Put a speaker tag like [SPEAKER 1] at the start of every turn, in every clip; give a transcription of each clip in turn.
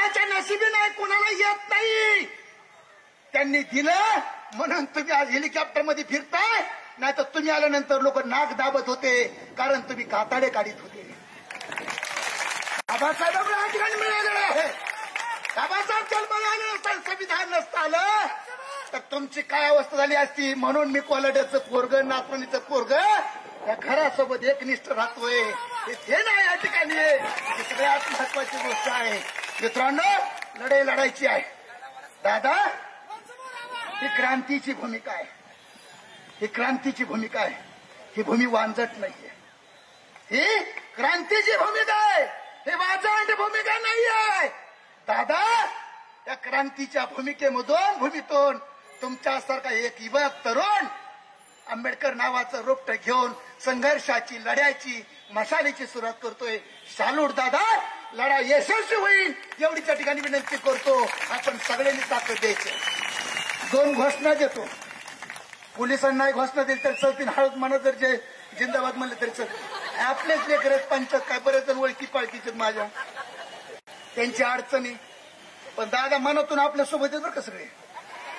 [SPEAKER 1] कोणाच्या नशिबी नाही, कोणाला येत नाही. त्यांनी दिलं म्हणून तुम्ही आज हेलिकॉप्टरमध्ये फिरताय, नाही तर तुम्ही आल्यानंतर लोक नाक दाबत होते, कारण तुम्ही काताडे काढीत होते. बाबासाहेबांना या ठिकाणी मिळालेलं आहे. बाबासाहेब जन्माला आले नसताना, संविधान नसतं आलं तर तुमची काय अवस्था झाली असती. म्हणून मी कोलाड्याचं पोरग, नाचणीचं पोरग या घरासोबत एकनिष्ठ राहतोय. हे नाही या ठिकाणी ही सगळ्यात महत्वाची गोष्ट आहे. मित्रांनो, लढाई लढायची आहे. दादा, ही क्रांतीची भूमिका आहे. ही क्रांतीची भूमिका आहे. ही भूमी वांजट नाहीये. ही क्रांतीची भूमिका आहे. हे वाजंट भूमिका नाहीये. दादा, या क्रांतीच्या भूमितून तुमच्यासारखा एक युवक तरुण आंबेडकर नावाचं रोपटं घेऊन संघर्षाची, लढ्याची, मशालीची सुरुवात करतोय. शालूट दादा, लढा यशस्वी होईल एवढी त्या ठिकाणी विनंती करतो. आपण सगळ्यांनी ताकद द्यायची. 2 घोषणा देतो. पोलिसांना घोषणा दिली तर चलतील, हळद म्हणत जर जे जिंदाबाद म्हणले तरी चल. आपलेच लेकर पंचायत काय बरेच जण ओळखी पाळखीचे माझ्या, त्यांची अडचणी. पण दादा मनातून आपल्यासोबत येत बरं का सगळे.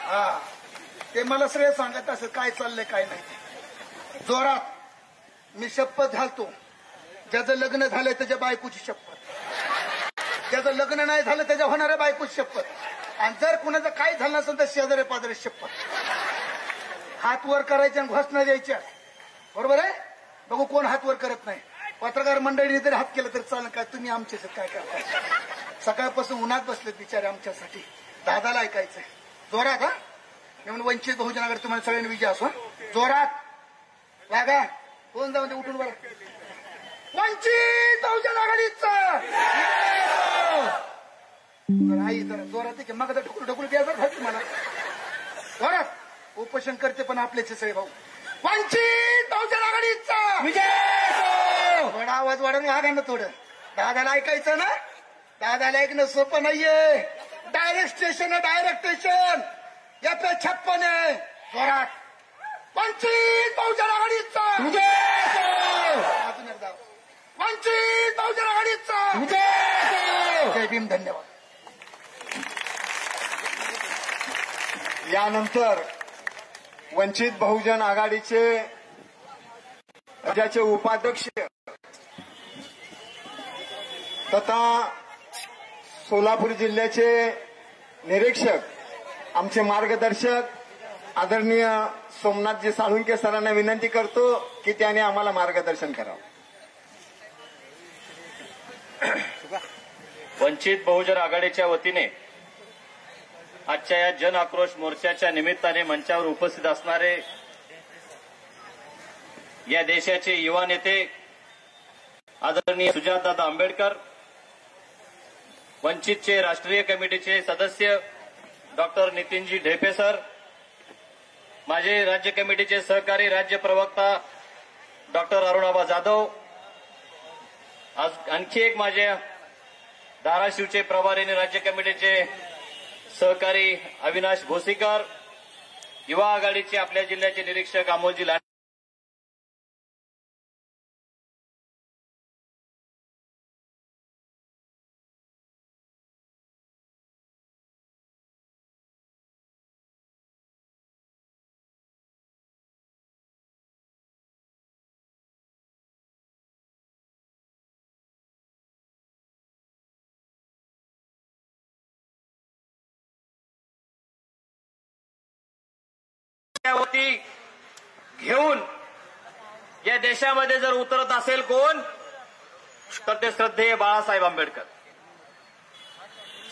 [SPEAKER 1] हा, ते मला सगळे सांगत असं काय चाललंय काय नाही. जोरात मी शपथ घालतो, ज्याचं लग्न झालंय त्याच्या बायकोची शपथ, ज्याचं लग्न नाही झालं त्याच्या होणाऱ्या बायकोची शपथ, आणि जर कुणाचं काही झालं नसेल तर शेजारी पाजारी शपथ. हात वर करायचे आणि घोषणा द्यायच्या. बरोबर आहे. बघू कोण हात वर करत नाही. पत्रकार मंडळीने जरी हात केला तरी चालेल. काय तुम्ही आमच्याच काय करताय. सकाळपासून उन्हात बसलेत बिचारे आमच्यासाठी. दादाला ऐकायचंय. जोरात. हा, म्हणून वंचित बहुजन आघाडी तुम्हाला सगळ्यांनी विजय असो. जोरात लागा. कोण जाऊन उठून बरं. वंचित बहुजन आघाडीचा आई जरा जोरात की मग ढकूल ढकूल द्यायचं खायचं मला. जोरात उपोषण करते पण आपलेच सगळे भाऊ. वंचित बहुजन आघाडीचा विजय. थोडा आवाज वाढवून वागा ना थोडं. दादाला ऐकायचं ना. दादाला ऐकणं सोपं नाहीये. डायरेक्ट स्टेशन आहे, डायरेक्ट स्टेशन. याचं 56 आहे. जोरात वंचित बहुजन आघाडीचा विजय. अजून एकदा वंचित बहुजन आघाडीचा विजय. जय भीम. धन्यवाद.
[SPEAKER 2] यानंतर वंचित बहुजन आघाडीचे राज्याचे उपाध्यक्ष तथा सोलापूर जिल्ह्याचे निरीक्षक, आमचे मार्गदर्शक आदरणीय सोमनाथजी साळुंके सरांना विनंती करतो की त्याने आम्हाला मार्गदर्शन करावं.
[SPEAKER 3] वंचित बहुजन आघाडीच्या वतीने आजच्या या जन आक्रोश मोर्चाच्या निमित्ताने मंचावर उपस्थित असणारे या देशाचे युवा नेते आदरणीय सुजातदादा आंबेडकर, वंचितचे राष्ट्रीय कमिटीचे सदस्य डॉक्टर नितीनजी ढेपे सर, माझे राज्य कमिटीचे सहकारी राज्य प्रवक्ता डॉक्टर अरुणाबा जाधव, आज आणखी एक माझ्या धाराशिवचे प्रभारी आणि राज्य कमिटीचे सहकारी अविनाश भोसीकर, युवा आघाडीचे आपल्या जिल्ह्याचे निरीक्षक अमोलजी लांडे, वती घेऊन या देशामध्ये जर उतरत असेल कोण, तर ते श्रद्धेय बाळासाहेब आंबेडकर.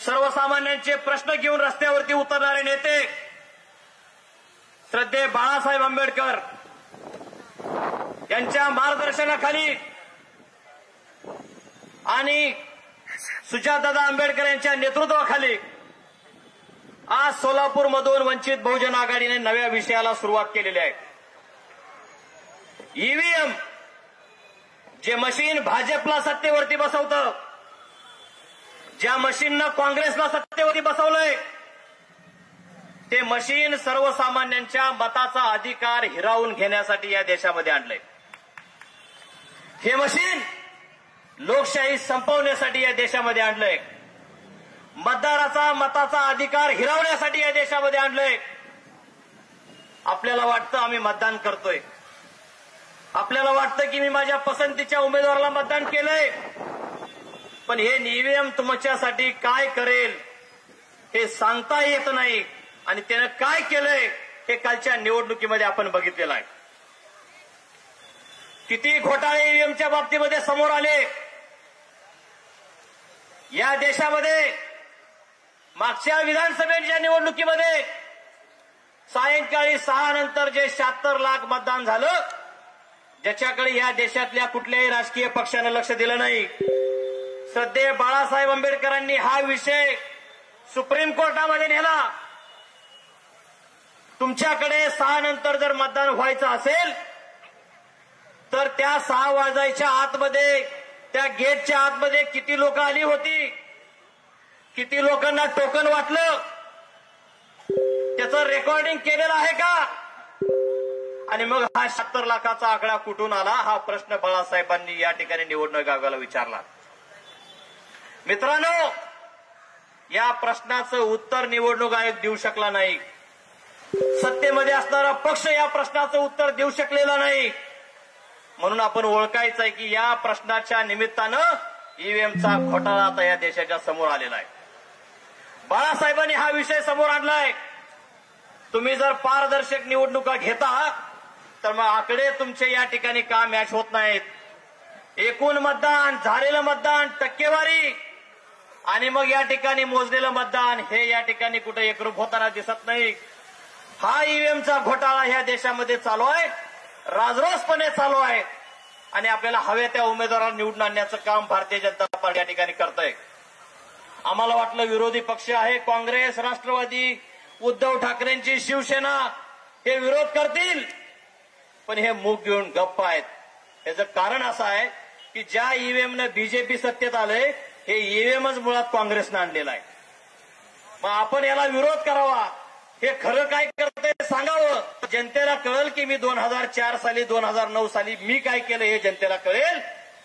[SPEAKER 3] सर्वसामान्यांचे प्रश्न घेऊन रस्त्यावरती उतरणारे नेते श्रद्धेय बाळासाहेब आंबेडकर यांच्या मार्गदर्शनाखाली आणि सुजातदादा आंबेडकर यांच्या नेतृत्वाखाली आज सोलापूरमधून वंचित बहुजन आघाडीने नव्या विषयाला सुरुवात केलेली आहे. ईव्हीएम जे मशीन भाजपला सत्तेवरती बसवतं, ज्या मशीननं काँग्रेसला सत्तेवरती बसवलंय, ते मशीन सर्वसामान्यांच्या मताचा अधिकार हिरावून घेण्यासाठी या देशामध्ये आणलंय. हे मशीन लोकशाही संपवण्यासाठी या देशामध्ये आणलंय. मतदाराचा मताचा अधिकार हिरावण्यासाठी या देशामध्ये आणलंय. आपल्याला वाटतं आम्ही मतदान करतोय, आपल्याला वाटतं की मी माझ्या पसंतीच्या उमेदवाराला मतदान केलंय, पण हे ईव्हीएम तुमच्यासाठी काय करेल हे सांगता येत नाही. आणि त्यानं काय केलंय हे कालच्या निवडणुकीमध्ये आपण बघितलेलं आहे. किती घोटाळे ईव्हीएमच्या बाबतीमध्ये समोर आले. या देशामध्ये मागच्या विधानसभेच्या निवडणुकीमध्ये सायंकाळी 6 नंतर जे 76 लाख मतदान झालं, ज्याच्याकडे या देशातल्या कुठल्याही राजकीय पक्षानं लक्ष दिलं नाही. श्रद्धेय बाळासाहेब आंबेडकरांनी हा विषय सुप्रीम कोर्टामध्ये नेला. तुमच्याकडे 6 नंतर जर मतदान व्हायचं असेल तर त्या 6 वाजायच्या आतमध्ये, त्या गेटच्या आतमध्ये किती लोक आली होती, किती लोकांना टोकन वाटलं, त्याचं रेकॉर्डिंग केलेलं आहे का? आणि मग हा 76 लाखाचा आकडा कुठून आला हा प्रश्न बाळासाहेबांनी या ठिकाणी निवडणूक आयोगाला विचारला. मित्रांनो, या प्रश्नाचं उत्तर निवडणूक आयोग देऊ शकला नाही. सत्तेमध्ये असणारा पक्ष या प्रश्नाचं उत्तर देऊ शकलेला नाही. म्हणून आपण ओळखायचं आहे की या प्रश्नाच्या निमित्तानं ईव्हीएमचा घोटाळा आता या देशाच्या समोर आलेला आहे. बाळासाहेबांनी हा विषय समोर आणलाय. तुम्ही जर पारदर्शक निवडणुका घेता तर मग आकडे तुमचे या ठिकाणी का मॅच होत नाहीत. एकूण मतदान, झालेलं मतदान, टक्केवारी आणि मग या ठिकाणी मोजलेलं मतदान हे या ठिकाणी कुठे एकरूप होताना दिसत नाही. हा ईव्हीएमचा घोटाळा ह्या देशामध्ये चालू आहे, राजरोसपणे चालू आहे. आणि आपल्याला हव्या त्या उमेदवाराला निवडून आणण्याचं काम भारतीय जनता पार्टी या ठिकाणी करतंय. आम्हाला वाटलं विरोधी पक्ष आहे, काँग्रेस, राष्ट्रवादी, उद्धव ठाकरेंची शिवसेना हे विरोध करतील, पण हे मूग घेऊन गप्प आहेत. याचं कारण असं आहे की ज्या ईव्हीएमनं बीजेपी सत्तेत आलंय हे ईव्हीएमच मुळात काँग्रेसनं आणलेलं आहे. मग आपण याला विरोध करावा. हे खरं काय करतंय सांगावं. जनतेला कळेल की मी 2004 साली 2009 साली मी काय केलं हे जनतेला कळेल.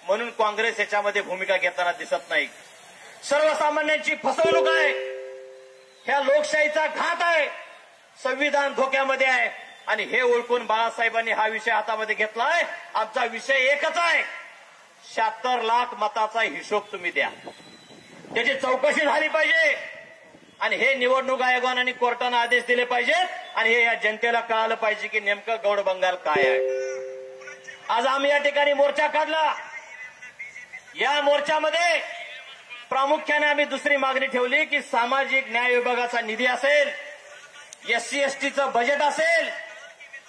[SPEAKER 3] म्हणून काँग्रेस याच्यामध्ये भूमिका घेताना दिसत नाही. सर्वसामान्यांची फसवणूक आहे, ह्या लोकशाहीचा घात आहे, संविधान धोक्यामध्ये आहे. आणि हे ओळखून बाळासाहेबांनी हा विषय हातामध्ये घेतलाय. आमचा विषय एकच आहे, 76 लाख मताचा हिशोब तुम्ही द्या, त्याची चौकशी झाली पाहिजे. आणि हे निवडणूक आयोगानं आणि कोर्टानं आदेश दिले पाहिजेत. आणि हे या जनतेला कळालं पाहिजे की नेमकं गौड बंगाल काय आहे. आज आम्ही या ठिकाणी मोर्चा काढला. या मोर्चामध्ये प्रामुख्याने आम्ही दुसरी मागणी ठेवली की सामाजिक न्याय विभागाचा निधी असेल, एससी एसटीचं बजेट असेल.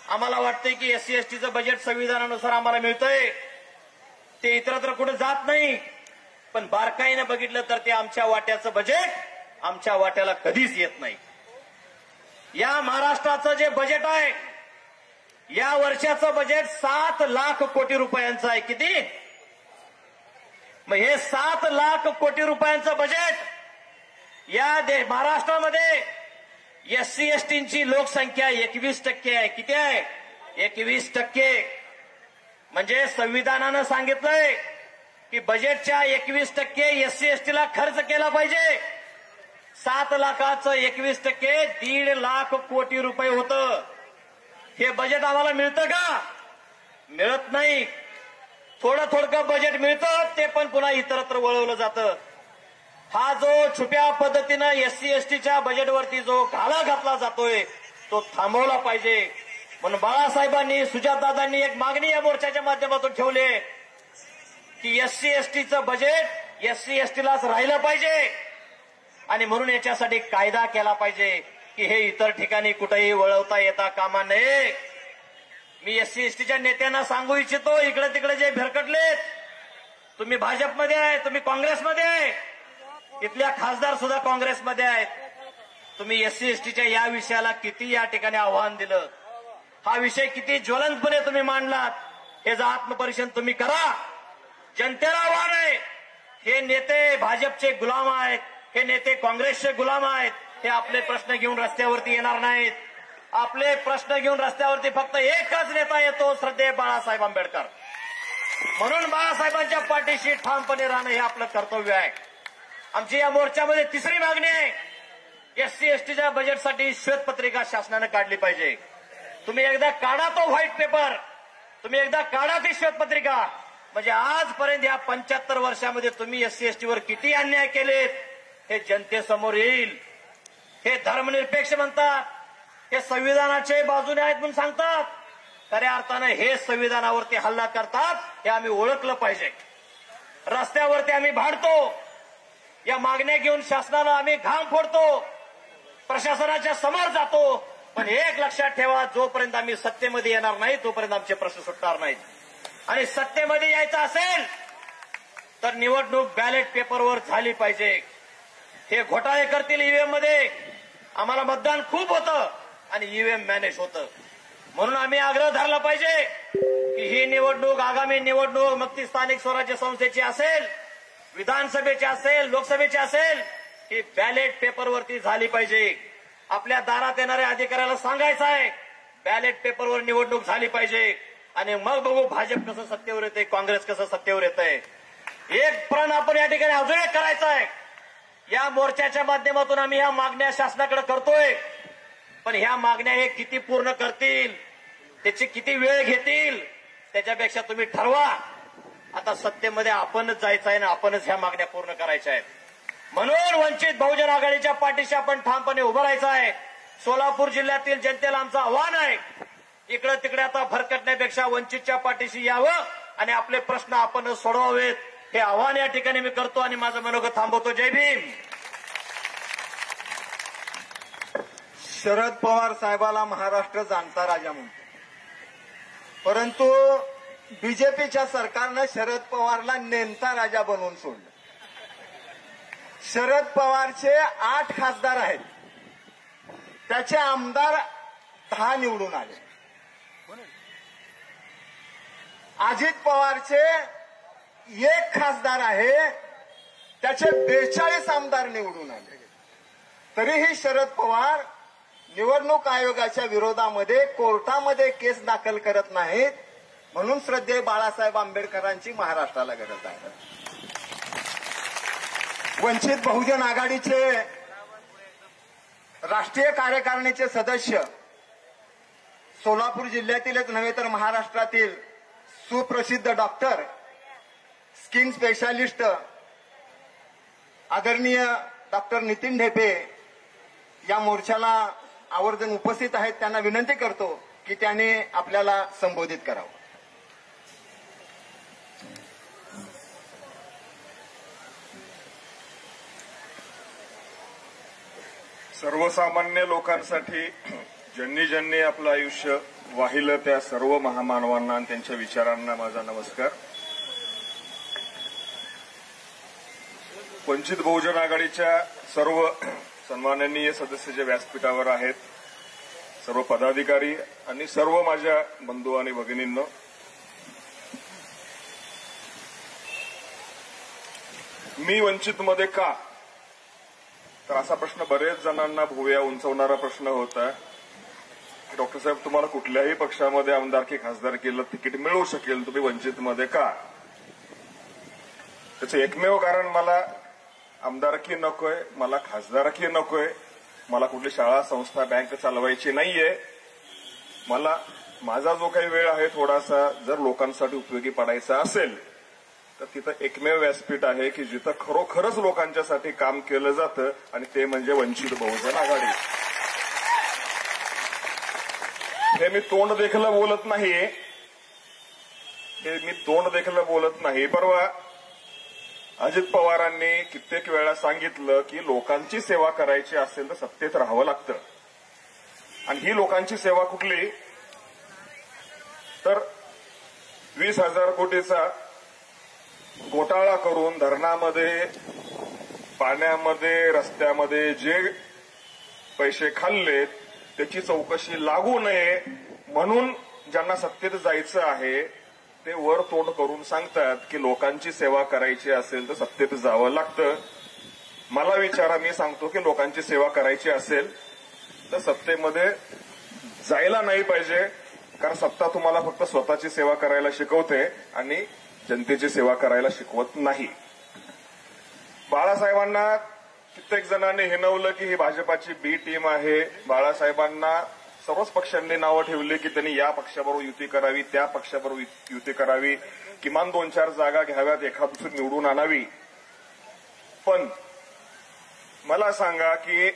[SPEAKER 3] आम्हाला वाटतंय की एससी एसटीचं बजेट संविधानानुसार आम्हाला मिळतंय, ते इतरत्र कुठे जात नाही. पण बारकाईनं बघितलं तर ते आमच्या वाट्याचं बजेट आमच्या वाट्याला कधीच येत नाही. या महाराष्ट्राचं जे बजेट आहे, या वर्षाचं बजेट 7 लाख कोटी रुपयांचं आहे. किती? मग हे 7 लाख कोटी रुपयांचं बजेट या महाराष्ट्रामध्ये एससी एसटींची लोकसंख्या 21% आहे. किती आहे? 21%. म्हणजे संविधानानं सांगितलंय की बजेटच्या 21% एससी एसटीला खर्च केला पाहिजे. 7 लाखाचं 21% 1.5 लाख कोटी रुपये होतं. हे बजेट आम्हाला मिळतं का? मिळत नाही. थोडं बजेट मिळतं, ते पण पुन्हा इतरत्र वळवलं जातं. हा जो छुप्या पद्धतीनं एससी एसटीच्या बजेटवरती जो घाला घातला जातोय तो थांबवला पाहिजे. म्हणून बाळासाहेबांनी, सुजातदादांनी एक मागणी या मोर्चाच्या माध्यमातून ठेवली की एससी एसटीचं बजेट एससी एसटीलाच राहिलं पाहिजे. आणि म्हणून याच्यासाठी कायदा केला पाहिजे की हे इतर ठिकाणी कुठेही वळवता येता कामा नये. मी एससी एसटीच्या नेत्यांना सांगू इच्छितो, इकडे तिकडे जे भरकटलेत, तुम्ही भाजपमध्ये आहे, तुम्ही काँग्रेसमध्ये आहे, इथल्या खासदार सुद्धा काँग्रेसमध्ये आहेत. तुम्ही एससी एसटीच्या या विषयाला किती या ठिकाणी आव्हान दिलं, हा विषय किती ज्वलंतपणे तुम्ही मांडलात, हे जर आत्मपरीक्षण तुम्ही करा. जनतेला आव्हान आहे. हे नेते भाजपचे गुलाम आहेत, हे नेते काँग्रेसचे गुलाम आहेत. हे आपले प्रश्न घेऊन रस्त्यावरती येणार नाहीत. आपले प्रश्न घेऊन रस्त्यावरती फक्त एकच नेता येतो, श्रद्धेय बाळासाहेब आंबेडकर. म्हणून बाळासाहेबांच्या पाठीशी ठामपणे राहणं हे आपलं कर्तव्य आहे. आमची या मोर्चामध्ये तिसरी मागणी आहे, एससी एसटीच्या बजेटसाठी श्वेतपत्रिका शासनानं काढली पाहिजे. तुम्ही एकदा काढा तो व्हाईट पेपर, तुम्ही एकदा काढा ती श्वेतपत्रिका. म्हणजे आजपर्यंत या 75 वर्षामध्ये तुम्ही एससी एसटीवर किती अन्याय केलेत हे जनतेसमोर येईल. हे धर्मनिरपेक्ष म्हणतात, हे संविधानाचे बाजूने आहेत म्हणून सांगतात, खऱ्या अर्थानं हे संविधानावरती हल्ला करतात हे आम्ही ओळखलं पाहिजे. रस्त्यावरती आम्ही भांडतो, या मागण्या घेऊन शासनाला आम्ही घाम फोडतो, प्रशासनाच्या समोर जातो. पण एक लक्षात ठेवा, जोपर्यंत आम्ही सत्तेमध्ये येणार नाही तोपर्यंत आमचे प्रश्न सुटणार नाहीत. आणि सत्तेमध्ये यायचं असेल तर निवडणूक बॅलेट पेपरवर झाली पाहिजे. हे घोटाळे करतील ईव्हीएम मध्ये, आम्हाला मतदान खूप होतं आणि ईव्हीएम मॅनेज होतं. म्हणून आम्ही आग्रह धरला पाहिजे की ही निवडणूक, आगामी निवडणूक, मग ती स्थानिक स्वराज्य संस्थेची असेल, विधानसभेची असेल, लोकसभेची असेल, ही बॅलेट पेपरवरती झाली पाहिजे. आपल्या दारात येणाऱ्या अधिकाऱ्याला सांगायचं आहे बॅलेट पेपरवर निवडणूक झाली पाहिजे. आणि मग बघू भाजप कसं सत्तेवर येते, काँग्रेस कसं सत्तेवर येतंय. एक प्रण आपण या ठिकाणी अजून एक करायचं आहे. या मोर्चाच्या माध्यमातून आम्ही ह्या मागण्या शासनाकडे करतोय, पण ह्या मागण्या हे किती पूर्ण करतील, त्याची किती वेळ घेतील, त्याच्यापेक्षा तुम्ही ठरवा. आता सत्तेमध्ये आपणच जायचं आहे ना आपणच ह्या मागण्या पूर्ण करायच्या आहेत. म्हणून वंचित बहुजन आघाडीच्या पाठीशी आपण ठामपणे उभं राहायचं आहे. सोलापूर जिल्ह्यातील जनतेला आमचं आव्हान आहे, इकडे तिकडे आता भरकटण्यापेक्षा वंचितच्या पाठीशी यावं आणि आपले प्रश्न आपण सोडवावेत. हे आव्हान या ठिकाणी मी करतो आणि माझं मनोगत थांबवतो. जय भीम.
[SPEAKER 2] शरद पवार साहेबाला महाराष्ट्र जाणता राजा म्हणतो, परंतु बीजेपीच्या सरकारनं शरद पवारला नेमता राजा बनवून सोडलं. शरद पवारचे 8 खासदार आहेत, त्याचे आमदार 10 निवडून आले. अजित पवारचे 1 खासदार आहे, त्याचे 42 आमदार निवडून आले. तरीही शरद पवार निवडणूक आयोगाच्या विरोधामध्ये कोर्टामध्ये केस दाखल करत नाहीत. म्हणून श्रद्धेय बाळासाहेब आंबेडकरांची महाराष्ट्राला गरज आहे. वंचित बहुजन आघाडीचे राष्ट्रीय कार्यकारिणीचे सदस्य, सोलापूर जिल्ह्यातीलच नव्हे तर महाराष्ट्रातील सुप्रसिद्ध डॉक्टर, स्किन स्पेशालिस्ट आदरणीय डॉक्टर नितीन ढेपे या मोर्चाला आवर्जून उपस्थित आहेत. त्यांना विनंती करतो की त्यांनी आपल्याला संबोधित करावं.
[SPEAKER 4] सर्वसामान्य लोकांसाठी ज्यांनी ज्यांनी आपलं आयुष्य वाहिलं त्या सर्व महामानवांना आणि त्यांच्या विचारांना माझा नमस्कार. वंचित बहुजन आघाडीच्या सर्व सन्माननीय सदस्य जे व्यासपीठावर आहेत, सर्व पदाधिकारी आणि सर्व माझ्या बंधू आणि भगिनींनो, मी वंचितमध्ये का, तर असा प्रश्न बरेच जणांना भुवया उंचवणारा प्रश्न होता. डॉक्टर साहेब, तुम्हाला कुठल्याही पक्षामध्ये आमदारकी खासदारकीला तिकीट मिळू शकेल, तुम्ही वंचितमध्ये का? त्याचं एकमेव कारण, मला आमदारकी नकोय, मला खासदारकी नकोय, मला कुठली शाळा संस्था बँक चालवायची नाहीये. मला माझा जो काही वेळ आहे थोडासा जर लोकांसाठी उपयोगी पडायचा असेल तर तिथं एकमेव व्यासपीठ आहे की जिथं खरोखरच लोकांच्यासाठी काम केलं जातं, आणि ते म्हणजे वंचित बहुजन आघाडी. हे मी तोंड देखलं बोलत नाही. परवा अजित पवारांनी कित्येक वेळा सांगितलं की लोकांची सेवा करायची असेल तर सत्तेत राहावं लागतं. आणि ही लोकांची सेवा कुठली, तर 20,000 कोटीचा घोटाळा करून धरणामध्ये, पाण्यामध्ये, रस्त्यामध्ये जे पैसे खाल्लेत त्याची चौकशी लागू नये म्हणून ज्यांना सत्तेत जायचं आहे ते वर तोंड करून सांगतात की लोकांची सेवा करायची असेल तर सत्तेत जावं लागतं. मला विचारा, मी सांगतो की लोकांची सेवा करायची असेल तर सत्तेमध्ये जायला नाही पाहिजे, कारण सत्ता तुम्हाला फक्त स्वतःची सेवा करायला शिकवते आणि जनतेची सेवा करायला शिकवत नाही. बाळासाहेबांना कित्येक जणांनी हिणवलं की ही भाजपाची बी टीम आहे. बाळासाहेबांना सर्वच पक्षांनी नावं ठेवली की त्यांनी या पक्षाबरोबर युती करावी, त्या पक्षाबरोबर युती करावी, किमान 2-4 जागा घ्याव्यात, एखाद दुसरी निवडून आणावी. पण मला सांगा की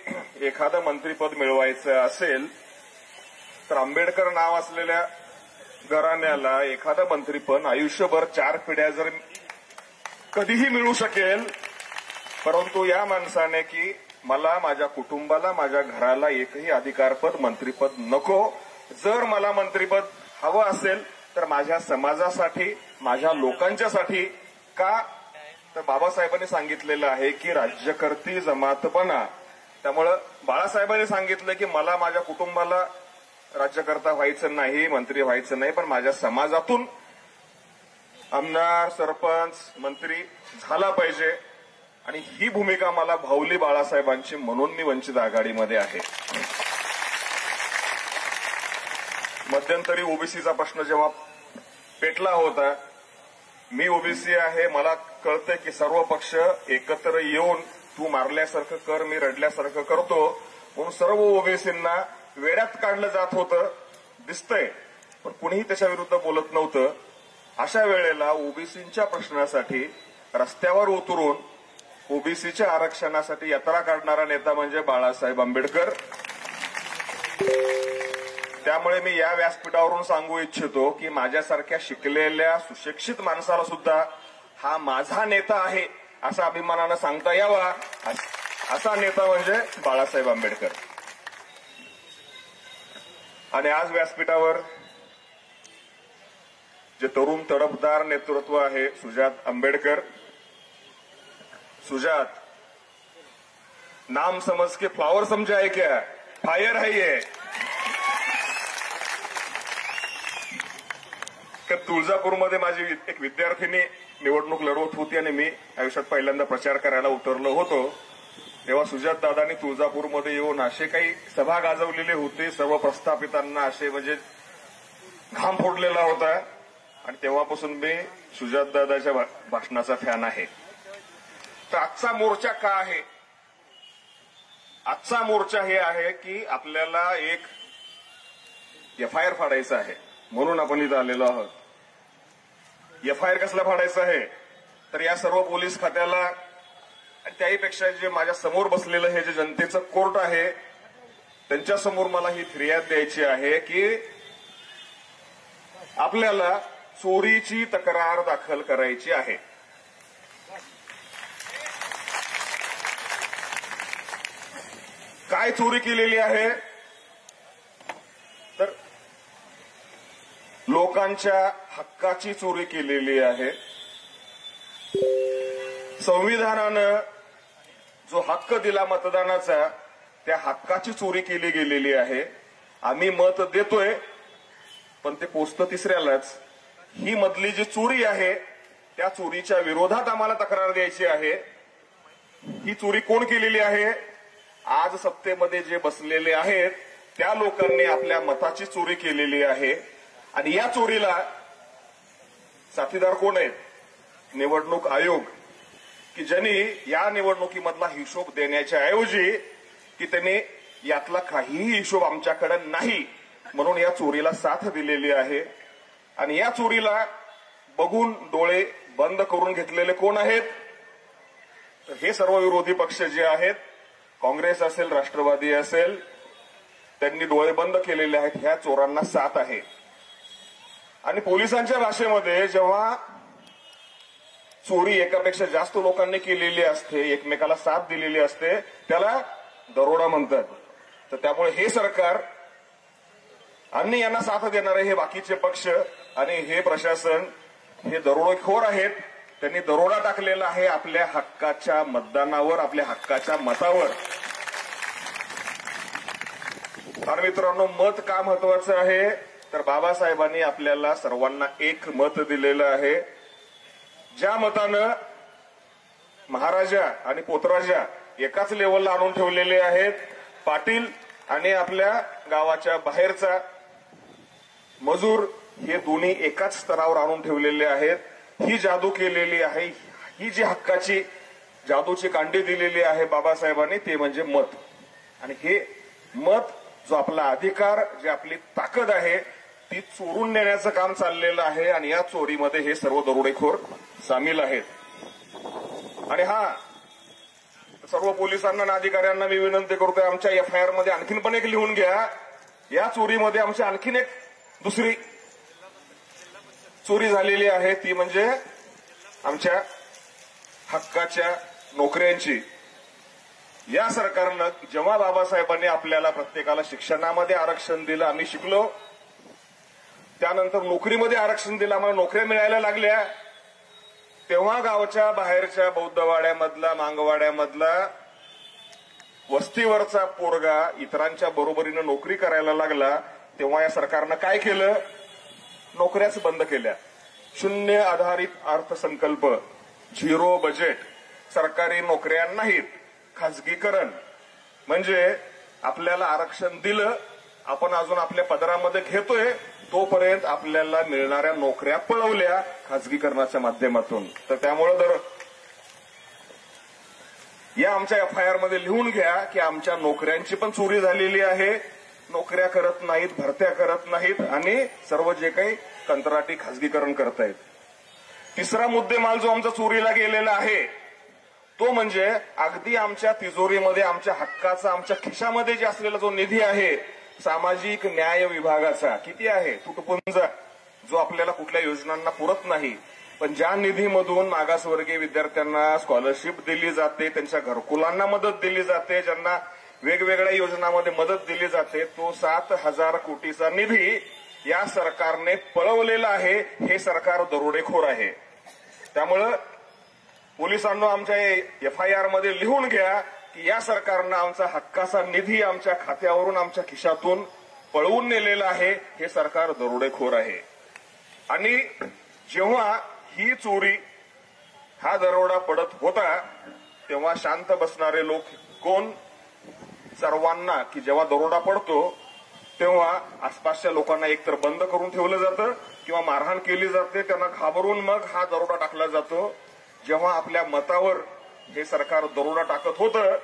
[SPEAKER 4] एखादं मंत्रीपद मिळवायचं असेल तर आंबेडकर नाव असलेल्या घराण्याला एखादं मंत्रीपद आयुष्यभर 4 पिढ्या जर कधीही मिळू शकेल, परंतु या माणसाने की मला, माझ्या कुटुंबाला, माझ्या घराला एकही अधिकारपद, मंत्रीपद नको. जर मला मंत्रीपद हवं असेल तर माझ्या समाजासाठी, माझ्या लोकांच्यासाठी का, तर बाबासाहेबांनी सांगितलेलं आहे की राज्यकर्ती जमातपणा. त्यामुळं बाळासाहेबांनी सांगितलं की मला माझ्या कुटुंबाला राज्यकर्ता व्हायचं नाही, मंत्री व्हायचं नाही, पण माझ्या समाजातून आमदार, सरपंच, मंत्री झाला पाहिजे. आणि ही भूमिका मला भावली बाळासाहेबांची, म्हणून मी वंचित आघाडीमध्ये आहे. मध्यंतरी ओबीसीचा प्रश्न जेव्हा पेटला होता, मी ओबीसी आहे, मला कळतंय की सर्व पक्ष एकत्र येऊन तू मारल्यासारखं कर, मी रडल्यासारखं करतो, म्हणून सर्व ओबीसींना वेड्यात काढलं जात होतं दिसतंय, पण कुणीही त्याच्या विरुद्ध बोलत नव्हतं. अशा वेळेला ओबीसींच्या प्रश्नासाठी रस्त्यावर उतरून ओबीसीच्या आरक्षणासाठी यात्रा काढणारा नेता म्हणजे बाळासाहेब आंबेडकर. त्यामुळे मी या व्यासपीठावरून सांगू इच्छितो की माझ्यासारख्या शिकलेल्या सुशिक्षित माणसाला सुद्धा हा माझा नेता आहे असा अभिमानानं सांगता यावा, असा नेता म्हणजे बाळासाहेब आंबेडकर. आणि आज व्यासपीठावर जे तरुण तडफदार नेतृत्व आहे, सुजात आंबेडकर. सुजात, नाम समझ के फ्लावर समझा है क्या, फायर है ये. तुळजापूरमध्ये माझी एक विद्यार्थिनी निवडणूक लढवत होती आणि मी आयुष्यात पहिल्यांदा प्रचार करायला उतरलो होतो. तेव्हा सुजात दादांनी तुळजापूरमध्ये येऊन असे काही सभा गाजवलेले होते, सर्व प्रस्थापितांना असे म्हणजे घाम फोडलेला होता. आणि तेव्हापासून मी सुजात दादाच्या भाषणाचा फॅन आहे. तर आजचा मोर्चा का आहे? आजचा मोर्चा हे आहे की आपल्याला एक एफआयआर फाडायचा आहे, म्हणून आपण इथं आलेलो आहोत. एफआयआर कसला फाडायचा आहे तर या सर्व पोलीस खात्याला आणि त्याहीपेक्षा जे माझ्या समोर बसलेलं हे जे जनतेचं कोर्ट आहे त्यांच्यासमोर मला ही फिर्याद द्यायची आहे की आपल्याला चोरीची तक्रार दाखल करायची आहे. काय चोरी केलेली आहे तर लोकांच्या हक्काची चोरी केलेली आहे. संविधानानं जो हक्क दिला मतदानाचा त्या हक्काची चोरी केली गेलेली आहे. आम्ही मत देतोय पण ते पोचतं तिसऱ्यालाच. ही मधली जी चोरी आहे त्या चोरीच्या विरोधात आम्हाला तक्रार द्यायची आहे. ही चोरी कोण केलेली आहे? आज सत्तेमध्ये जे बसलेले आहेत त्या लोकांनी आपल्या मताची चोरी केलेली आहे. आणि या चोरीला साथीदार कोण आहेत? निवडणूक आयोग, की ज्यांनी या निवडणुकीमधला हिशोब देण्याच्या ऐवजी की त्यांनी यातला काहीही हिशोब आमच्याकडे नाही म्हणून या चोरीला साथ दिलेली आहे. आणि या चोरीला बघून डोळे बंद करून घेतलेले कोण आहेत? तर हे सर्व विरोधी पक्ष जे आहेत, काँग्रेस असेल, राष्ट्रवादी असेल, त्यांनी डोळे बंद केलेले आहेत. ह्या चोरांना साथ आहे. आणि पोलिसांच्या भाषेमध्ये जेव्हा चोरी एकापेक्षा जास्त लोकांनी केलेली असते, एकमेकाला साथ दिलेली असते, त्याला दरोडा म्हणतात. तर त्यामुळे हे सरकार आणि यांना साथ देणारे हे बाकीचे पक्ष आणि हे प्रशासन हे दरोडेखोर आहेत. त्यांनी दरोडा टाकलेला आहे आपल्या हक्काच्या मतदानावर, आपल्या हक्काच्या मतावर. आणि मित्रांनो, मत का महत्वाचं आहे तर बाबासाहेबांनी आपल्याला सर्वांना एक मत दिलेलं आहे. ज्या मतानं महाराजा आणि पोतराजा एकाच लेवलला आणून ठेवलेले आहेत, पाटील आणि आपल्या गावाच्या बाहेरचा मजूर हे दोन्ही एकाच स्तरावर आणून ठेवलेले आहेत. ही जादू केलेली आहे. ही जी हक्काची जादूची कांडी दिलेली आहे बाबासाहेबांनी, ते म्हणजे मत. आणि हे मत, जो आपला अधिकार, जी आपली ताकद आहे, ती चोरून नेण्याचं काम चाललेलं आहे. आणि या चोरीमध्ये हे सर्व दरोडेखोर सामील आहेत. आणि सर्व पोलिसांना आणि अधिकाऱ्यांना मी विनंती करतोय, आमच्या एफआयआर मध्ये आणखीन पण एक लिहून घ्या. या चोरीमध्ये आमची आणखीन एक दुसरी चोरी झालेली आहे, ती म्हणजे आमच्या हक्काच्या नोकऱ्यांची. या सरकारनं जेव्हा बाबासाहेबांनी आपल्याला प्रत्येकाला शिक्षणामध्ये आरक्षण दिलं, आम्ही शिकलो, त्यानंतर नोकरीमध्ये आरक्षण दिलं, आम्हाला नोकऱ्या मिळायला लागल्या, तेव्हा गावच्या बाहेरच्या बौद्धवाड्यामधला, मांगवाड्यामधला वस्तीवरचा पोरगा इतरांच्या बरोबरीनं नोकरी करायला लागला. तेव्हा या सरकारनं काय केलं? नोकऱ्याच बंद केल्या. शून्य आधारित अर्थसंकल्प, झिरो बजेट, सरकारी नोकऱ्या नाहीत, खाजगीकरण. म्हणजे आपल्याला आरक्षण दिलं, आपण अजून आपल्या पदरामध्ये घेतोय, तोपर्यंत आपल्याला मिळणाऱ्या नोकऱ्या पळवल्या खाजगीकरणाच्या माध्यमातून. तर त्यामुळे या आमच्या एफआयआर मध्ये लिहून घ्या की आमच्या नोकऱ्यांची पण चोरी झालेली आहे. नोकऱ्या करत नाहीत, भरत्या करत नाहीत आणि सर्व जे काही कंत्राटी खाजगीकरण करतायत. तिसरा मुद्देमाल जो आमचा चोरीला गेलेला आहे, तो म्हणजे अगदी आमच्या तिजोरीमध्ये, आमच्या हक्काचा, आमच्या खिशामध्ये जे असलेला जो निधी आहे, सामाजिक न्याय विभागाचा किती आहे तुटपुंजा, जो आपल्याला कुठल्या योजनांना पुरत नाही. पण ज्या निधीमधून मागासवर्गीय विद्यार्थ्यांना स्कॉलरशिप दिली जाते, त्यांच्या घरकुलांना मदत दिली जाते, ज्यांना वेगवेगळ्या योजनांमध्ये मदत दिली जाते, तो 7,000 कोटीचा निधी या सरकारने पळवलेला आहे. हे सरकार दरोडेखोर आहे. त्यामुळं पोलिसांना आमच्या एफआयआर मध्ये लिहून घ्या की या सरकारनं आमचा हक्काचा निधी आमच्या खात्यावरून, आमच्या खिशातून पळवून नेलेला आहे. हे सरकार दरोडेखोर आहे. आणि जेव्हा ही चोरी, हा दरोडा पडत होता, तेव्हा शांत बसणारे लोक कोण? सर्वांना, की जेव्हा दरोडा पडतो तेव्हा आसपासच्या लोकांना एकतर बंद करून ठेवलं जातं किंवा मारहाण केली जाते, त्यांना घाबरून मग हा दरोडा टाकला जातो. जेव्हा आपल्या मतावर हे सरकार दरोडा टाकत होतं,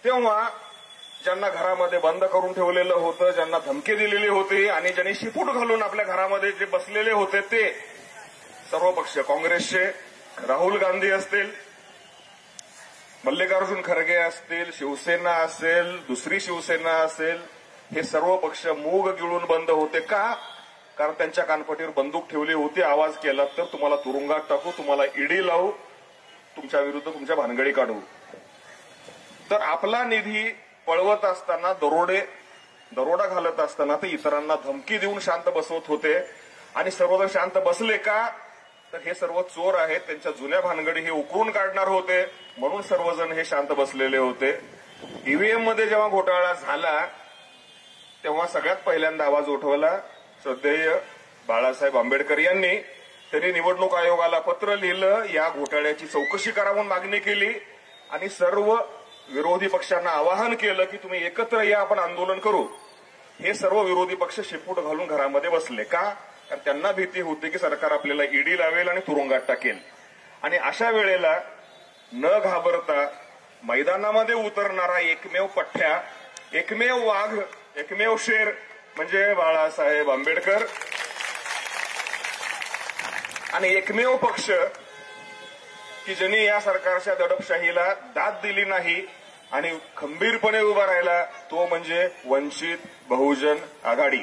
[SPEAKER 4] तेव्हा ज्यांना घरामध्ये बंद करून ठेवलेलं होतं, ज्यांना धमकी दिलेली होती आणि ज्यांनी शिपूट घालून आपल्या घरामध्ये जे बसलेले होते, ते सर्व पक्ष, काँग्रेसचे राहुल गांधी असतील, मल्लिकार्जुन खरगे असतील, शिवसेना असेल, दुसरी शिवसेना असेल, हे सर्व पक्ष मूग गिळून बंद होते. का? कारण त्यांच्या कानपटीवर बंदूक ठेवली होती. आवाज केला तर तुम्हाला तुरुंगात टाकू, तुम्हाला ईडी लावू, तुमच्या विरुद्ध तुमच्या भानगडी काढू. तर आपला निधी पळवत असताना, दरोडा घालत असताना ते इतरांना धमकी देऊन शांत बसवत होते. आणि सर्वजण शांत बसले का? तर हे सर्व चोर आहेत, त्यांच्या जुन्या भानगडी हे उकरून काढणार होते, म्हणून सर्वजण हे शांत बसलेले होते. ईव्हीएम मध्ये जेव्हा घोटाळा झाला, तेव्हा सगळ्यात पहिल्यांदा आवाज उठवला श्रद्धेय बाळासाहेब आंबेडकर यांनी. त्यांनी निवडणूक आयोगाला पत्र लिहिलं, या घोटाळ्याची चौकशी करा म्हणून मागणी केली आणि सर्व विरोधी पक्षांना आवाहन केलं की तुम्ही एकत्र या, आपण आंदोलन करू. हे सर्व विरोधी पक्ष शेपूट घालून घरामध्ये बसले. का? कारण त्यांना भीती होती की सरकार आपल्याला ईडी लावेल आणि तुरुंगात टाकेल. आणि अशा वेळेला न घाबरता मैदानामध्ये उतरणारा एकमेव पठ्ठ्या, एकमेव वाघ, एकमेव शेर म्हणजे बाळासाहेब आंबेडकर. आणि एकमेव पक्ष की ज्यांनी या सरकारच्या दडपशाहीला दाद दिली नाही आणि खंबीरपणे उभा राहिला, तो म्हणजे वंचित बहुजन आघाडी.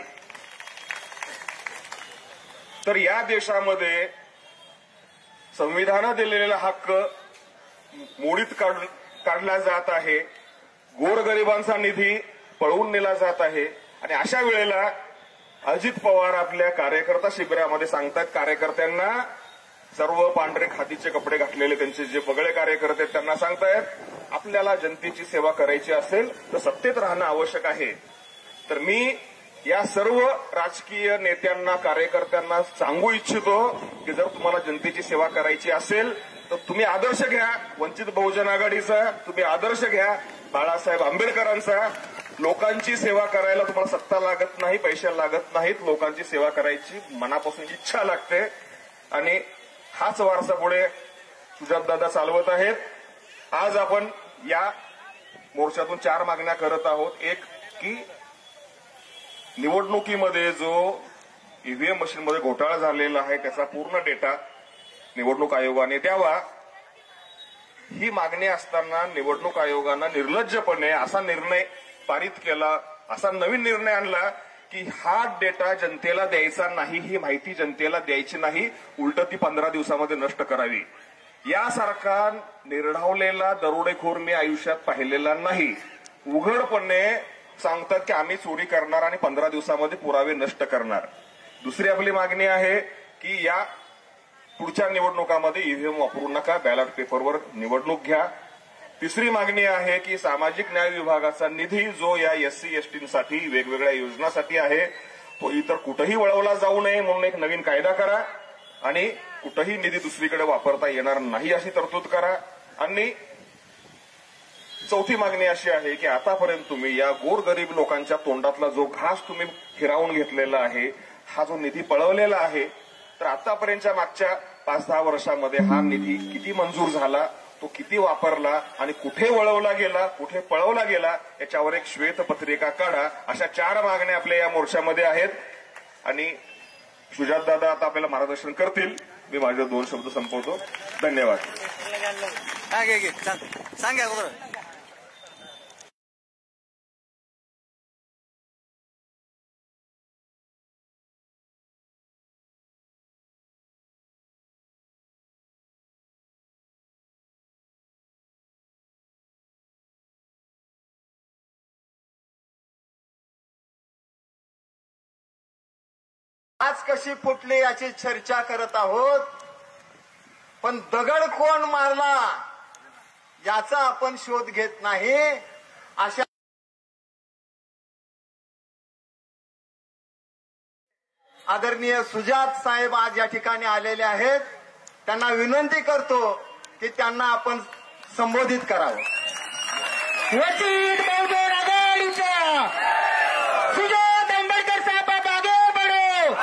[SPEAKER 4] तर या देशामध्ये संविधानात दिलेला हक्क मोडीत काढला जात आहे, गोरगरिबांचा निधी पळवून नेला जात आहे. आणि अशा वेळेला अजित पवार आपल्या कार्यकर्ता शिबिरामध्ये सांगतात, कार्यकर्त्यांना, सर्व पांढरे खादीचे कपडे घातलेले त्यांचे जे पगळे कार्यकर्ते आहेत त्यांना सांगतायत, आपल्याला जनतेची सेवा करायची असेल तर सत्तेत राहणं आवश्यक आहे. तर मी या सर्व राजकीय नेत्यांना, कार्यकर्त्यांना सांगू इच्छितो की जर तुम्हाला जनतेची सेवा करायची असेल तर तुम्ही आदर्श घ्या वंचित बहुजन आघाडीचा, तुम्ही आदर्श घ्या बाळासाहेब आंबेडकरांचा. लोकांची सेवा करायला तुम्हाला सत्ता लागत नाही, पैसे लागत नाहीत, लोकांची सेवा करायची मनापासून इच्छा लागते. आणि हाच वारसा पुढे सुजातदादा चालवत आहेत. आज आपण या मोर्चातून 4 मागण्या करत आहोत. एक की निवडणुकीमध्ये जो ईव्हीएम मशीनमध्ये घोटाळा झालेला आहे त्याचा पूर्ण डेटा निवडणूक आयोगाने द्यावा. ही मागणी असताना निवडणूक आयोगानं निर्लज्जपणे असा निर्णय पारित केला, असा नवीन निर्णय आणला की हा डेटा जनतेला द्यायचा नाही, ही माहिती जनतेला द्यायची नाही, उलट ती 15 दिवसामध्ये नष्ट करावी. यासारखा निर्ढावलेला दरोडेखोर मी आयुष्यात पाहिलेला नाही. उघडपणे सांगतात की आम्ही चोरी करणार आणि 15 दिवसामध्ये पुरावे नष्ट करणार. दुसरी आपली मागणी आहे की या पुढच्या निवडणुकामध्ये ईव्हीएम वापरू नका, बॅलॉट पेपरवर निवडणूक घ्या. तिसरी मागणी आहे की सामाजिक न्याय विभागाचा निधी जो या एससी एसटीसाठी वेगवेगळ्या योजनांसाठी आहे तो इतर कुठेही वळवला जाऊ नये म्हणून एक नवीन कायदा करा आणि कुठेही निधी दुसरीकडे वापरता येणार नाही अशी तरतूद करा. आणि चौथी मागणी अशी आहे की आतापर्यंत तुम्ही या गोरगरीब लोकांच्या तोंडातला जो घास तुम्ही हिरावून घेतलेला आहे, हा जो निधी पळवलेला आहे, तर आतापर्यंतच्या मागच्या 5-10 वर्षामध्ये हा निधी किती मंजूर झाला, तो किती वापरला आणि कुठे वळवला गेला, कुठे पळवला गेला, याच्यावर एक श्वेतपत्रिका काढा. अशा 4 मागण्या आपल्या या मोर्चामध्ये आहेत. आणि सुजात दादा आता आपल्याला मार्गदर्शन करतील. मी माझे 2 शब्द संपवतो. धन्यवाद.
[SPEAKER 2] आज कशी फुटली याची चर्चा करत आहोत, पण दगड कोण मारला याचा आपण शोध घेत नाही. अशा आदरणीय सुजात साहेब आज या ठिकाणी आलेले आहेत. त्यांना विनंती करतो की त्यांना आपण संबोधित करावं.
[SPEAKER 1] वंचित बहुजन आघाडीचा सुजात आंबेडकर साहेब आगे बढ़ो,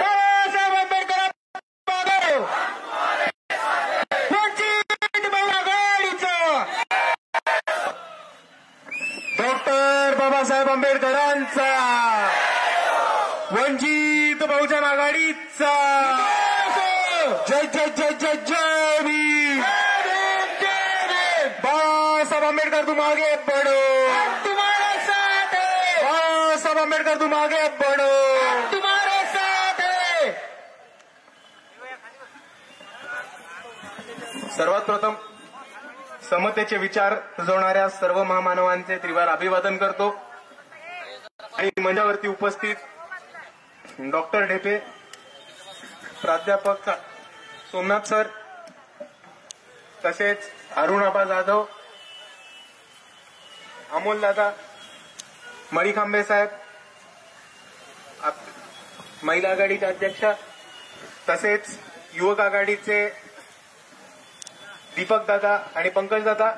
[SPEAKER 1] बाळासाहेब आंबेडकर आगे, वंचित बहुजन आघाडीचा डॉक्टर बाबासाहेब आंबेडकरांचा, वंचित बहुजन आघाडीचा जय जय जय जय जय भीम. बाबासाहेब आंबेडकर तुम आगे बढ़ो, तुम्हारे साथ है. बाबासाहेब आंबेडकर तुम आगे बढ़ो, तुम्हारे साथ है.
[SPEAKER 5] सर्वात प्रथम समतेचे विचार रुजवणाऱ्या सर्व महामानवांचे त्रिवार अभिवादन करतो. आणि मंचावरती उपस्थित डॉक्टर ढेपे, प्राध्यापक सोमनाथ सर, तसेच अरुणाबा जाधव, अमोल दादा, मणिखांबे साहेब, महिला आघाडीच्या अध्यक्षा, तसेच युवक आघाडीचे दीपक दादा आणि पंकज दादा,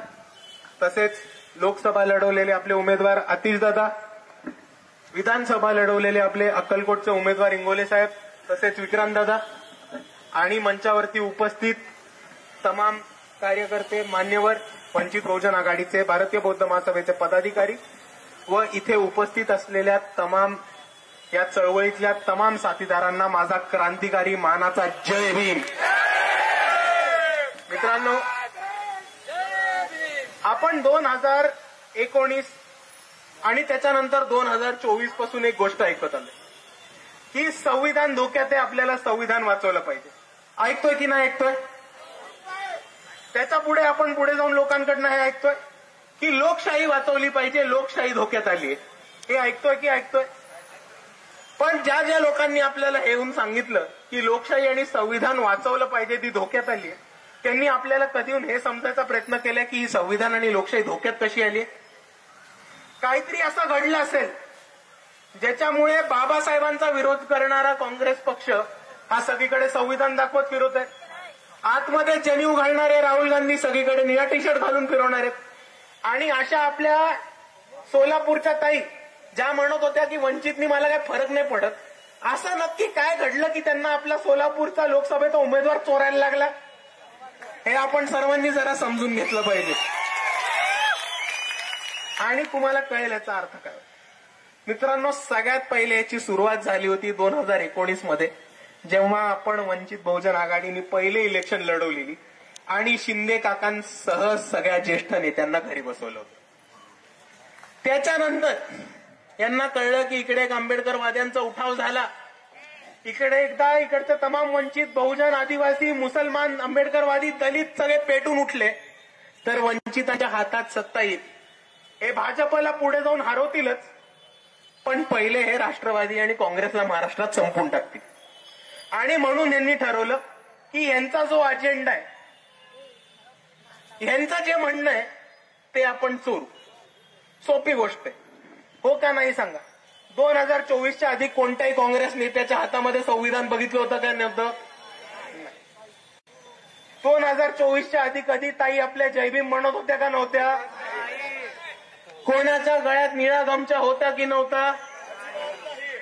[SPEAKER 5] तसेच लोकसभा लढवलेले आपले उमेदवार आतिश दादा, विधानसभा लढवलेले आपले अक्कलकोटचे उमेदवार इंगोले साहेब, तसेच विक्रांत दादा, आणि मंचावरती उपस्थित तमाम कार्यकर्ते, मान्यवर, वंचित बहुजन आघाडीचे, भारतीय बौद्ध महासभेचे पदाधिकारी व इथे उपस्थित असलेल्या तमाम या चळवळीतल्या तमाम साथीदारांना माझा क्रांतिकारी मानाचा जय भीम. मित्रांनो, आपण 2019 आणि त्याच्यानंतर 2024 पासून एक गोष्ट ऐकत आलोय की संविधान धोक्यात आहे, आपल्याला संविधान वाचवलं पाहिजे. ऐकतोय की नाही ऐकतोय? त्याच्या पुढे आपण पुढे जाऊन लोकांकडनं हे ऐकतोय की लोकशाही वाचवली पाहिजे, लोकशाही धोक्यात आली आहे. हे ऐकतोय की ऐकतोय? पण ज्या ज्या लोकांनी आपल्याला हे येऊन सांगितलं की लोकशाही आणि संविधान वाचवलं पाहिजे, ती धोक्यात आली आहे, त्यांनी आपल्याला कधी येऊन हे समजायचा प्रयत्न केला की ही संविधान आणि लोकशाही धोक्यात कशी आली आहे? काहीतरी असं घडलं असेल ज्याच्यामुळे बाबासाहेबांचा विरोध करणारा काँग्रेस पक्ष हा सगळीकडे संविधान दाखवत फिरत आहे. आतमध्ये जनीव घालणारे राहुल गांधी सगळीकडे निळा टी शर्ट घालून फिरवणार आहेत. आणि अशा आपल्या सोलापूरच्या ताई ज्या म्हणत होत्या की वंचितनी मला काही फरक नाही पडत, असं नक्की काय घडलं की त्यांना आपला सोलापूरचा लोकसभेचा उमेदवार चोरायला लागला? हे आपण सर्वांनी जरा समजून घेतलं पाहिजे आणि तुम्हाला कळेल याचा अर्थ काय. मित्रांनो, सगळ्यात पहिले याची सुरुवात झाली होती 2019 मध्ये, जेव्हा आपण वंचित बहुजन आघाडीने पहिले इलेक्शन लढवलेली आणि शिंदे काकांसह सगळ्या ज्येष्ठ नेत्यांना घरी बसवलं होतं. त्याच्यानंतर यांना कळलं की इकडे एक आंबेडकरवाद्यांचा उठाव झाला, इकडचे तमाम वंचित बहुजन आदिवासी मुसलमान आंबेडकरवादी दलित सगळे पेटून उठले, तर वंचितांच्या हातात सत्ता येईल. हे भाजपला पुढे जाऊन हरवतीलच, पण पहिले हे राष्ट्रवादी आणि काँग्रेसला महाराष्ट्रात संपवून टाकतील. आणि म्हणून यांनी ठरवलं की यांचा जो अजेंडा आहे, यांचं जे म्हणणं आहे ते आपण चोरू. सोपी गोष्ट आहे, हो का नाही सांगा. 2024च्या आधी कोणत्याही काँग्रेस नेत्याच्या हातामध्ये संविधान बघितलं होतं का? नव्हतं. 2024च्या आधी कधी ताई आपल्या जयभीम म्हणत होत्या का नव्हत्या? कोणाच्या गळ्यात निळा गमछा होता की नव्हता?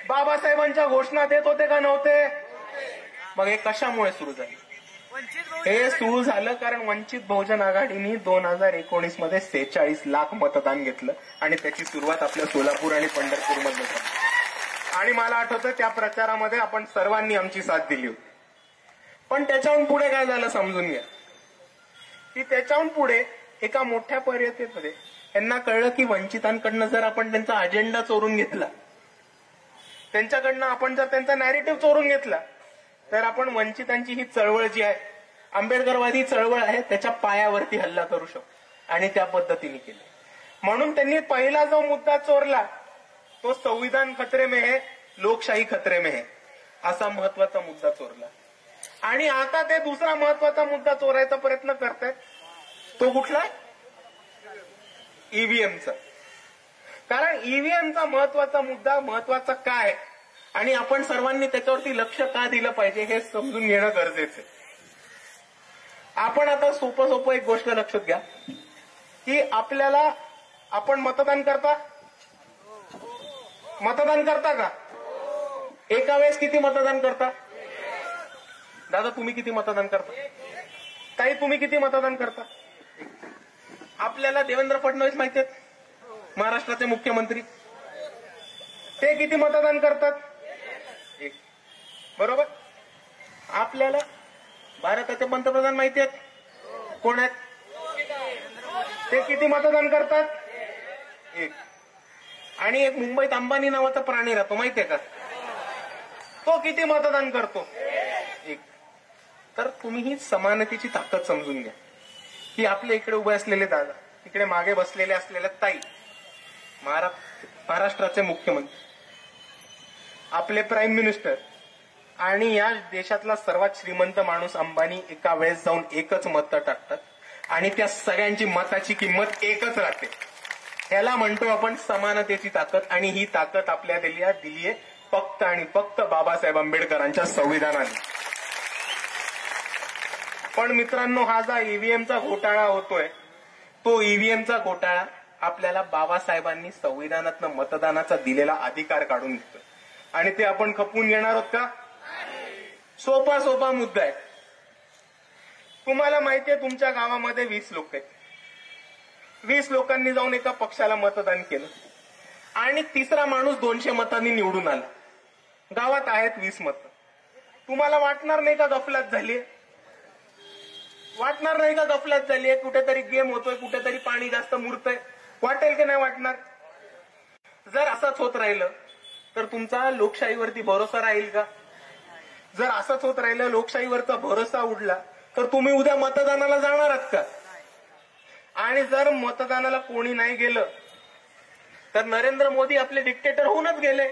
[SPEAKER 5] बाबासाहेबांच्या घोषणा देत होते का नव्हते? मग हे कशामुळे सुरू झाले? हे सुरू झालं कारण वंचित बहुजन आघाडीने 2019 मध्ये 46 लाख मतदान घेतलं आणि त्याची सुरुवात आपल्या सोलापूर आणि पंढरपूरमध्ये झाली. आणि मला आठवतं त्या प्रचारामध्ये आपण सर्वांनी आमची साथ दिली होती. पण त्याच्याहून पुढे काय झालं समजून घ्या. की त्याच्याहून पुढे एका मोठ्या परिषदेमध्ये यांना कळलं की वंचितांकडनं जर आपण त्यांचा अजेंडा चोरून घेतला, त्यांच्याकडनं आपण जर त्यांचा नॅरेटिव्ह चोरून घेतला, तर आपण वंचितांची ही चळवळ जी आहे, आंबेडकरवादी चळवळ आहे, त्याच्या पायावरती हल्ला करू शकतो. आणि त्या पद्धतीने केलं. म्हणून त्यांनी पहिला जो मुद्दा चोरला तो संविधान खतरे में है, लोकशाही खतरे में है, असा महत्वाचा मुद्दा चोरला. आणि आता ते दुसरा महत्वाचा मुद्दा चोरायचा प्रयत्न करतायत. तो कुठला? ईव्हीएमचा. कारण ईव्हीएमचा महत्वाचा मुद्दा महत्वाचा काय आणि आपण सर्वांनी त्याच्यावरती लक्ष का दिलं पाहिजे हे समजून घेणं गरजेचं आहे. आपण आता सोपं एक गोष्ट लक्षात घ्या की आपल्याला, आपण मतदान करता का? एका वेळेस किती मतदान करता? दादा तुम्ही किती मतदान करता? ताई तुम्ही किती मतदान करता? आपल्याला देवेंद्र फडणवीस माहिती आहेत, महाराष्ट्राचे मुख्यमंत्री, ते किती मतदान करतात? एक. बरोबर. आपल्याला भारताचे पंतप्रधान माहिती आहेत, कोण आहेत? ते किती मतदान करतात? एक. आणि एक मुंबईत अंबानी नावाचा प्राणी राहतो, माहितीये का? तो किती मतदान करतो? एक. तर तुम्ही ही समानतेची ताकद समजून घ्या की आपल्या इकडे उभे असलेले दादा, इकडे मागे बसलेले असलेल्या ताई, महाराष्ट्राचे मुख्यमंत्री, आपले प्राईम मिनिस्टर आणि या देशातला सर्वात श्रीमंत माणूस अंबानी एका वेळेस जाऊन एकच मत टाकतात आणि त्या सगळ्यांची मताची किंमत एकच राहते. याला म्हणतो आपण समानतेची ताकद. आणि ही ताकद आपल्या दिलीये फक्त आणि फक्त बाबासाहेब आंबेडकरांच्या संविधानाने. पण मित्रांनो, हा जो ईव्हीएमचा घोटाळा होतोय, तो ईव्हीएमचा घोटाळा आपल्याला बाबासाहेबांनी संविधानातनं मतदानाचा दिलेला अधिकार काढून घेतोय. आणि ते आपण खपवून घेणार आहोत का? सोपा मुद्दा आहे. तुम्हाला माहितीये तुमच्या गावामध्ये 20 लोक आहेत. 20 लोकांनी जाऊन एका पक्षाला मतदान केलं आणि तिसरा माणूस 200 मतांनी निवडून आला. गावात आहेत 20 मतं. तुम्हाला वाटणार नाही का गफलत झालीये? वाटणार नाही का गफलत झालीये? कुठेतरी गेम होतोय, कुठेतरी पाणी जास्त मुरतंय. वाटेल की नाही वाटणार? जर असंच होत राहिलं तर तुमचा लोकशाहीवरती भरोसा राहील का? जर असंच होत राहिलं, लोकशाहीवरचा भरोसा उडला, तर तुम्ही उद्या मतदानाला जाणार आहात का? आणि जर मतदानाला कोणी नाही गेलं तर नरेंद्र मोदी आपले डिक्टेटर होऊनच गेले.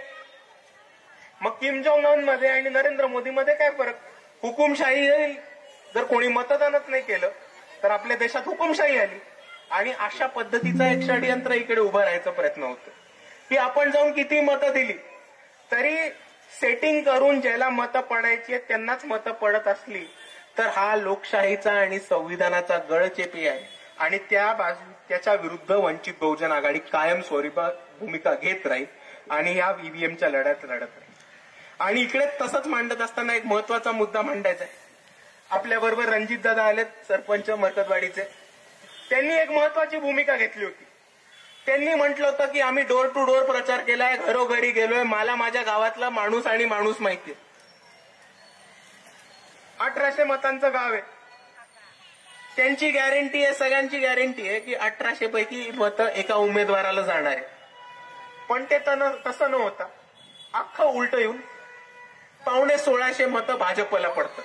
[SPEAKER 5] मग किम जोंग उन मध्ये आणि नरेंद्र मोदी मध्ये काय फरक? हुकुमशाही येईल. जर कोणी मतदानच नाही केलं तर आपल्या देशात हुकुमशाही आली. आणि अशा पद्धतीचा एक षडयंत्र इकडे उभं राहायचा प्रयत्न होतो की आपण जाऊन किती मतं दिली तरी सेटिंग करून ज्याला मतं पडायची आहेत त्यांनाच मतं पडत असली तर हा लोकशाहीचा आणि संविधानाचा गळचेपी आहे. आणि त्याच्या विरुद्ध वंचित बहुजन आघाडी कायमस्वरूपी भूमिका घेत राहील आणि या ईव्हीएमच्या लढ्यात लढत राहील. आणि इकडे तसंच मांडत असताना एक महत्वाचा मुद्दा मांडायचा आहे. आपल्या बरोबर रणजित दादा आलेत सरपंच मरकतवाडीचे. त्यांनी एक महत्वाची भूमिका घेतली होती. त्यांनी म्हटलं होतं की आम्ही डोर टू डोर प्रचार केलाय, घरोघरी गेलोय, मला माझ्या गावातला माणूस आणि माणूस माहितीये. 1800 मतांचं गाव आहे. त्यांची गॅरंटी आहे, सगळ्यांची गॅरंटी आहे की 1800 पैकी मतं एका उमेदवाराला जाणार आहे. पण ते तसं न होता अख्खं उलट येऊन 1500 मतं भाजपला पडतं.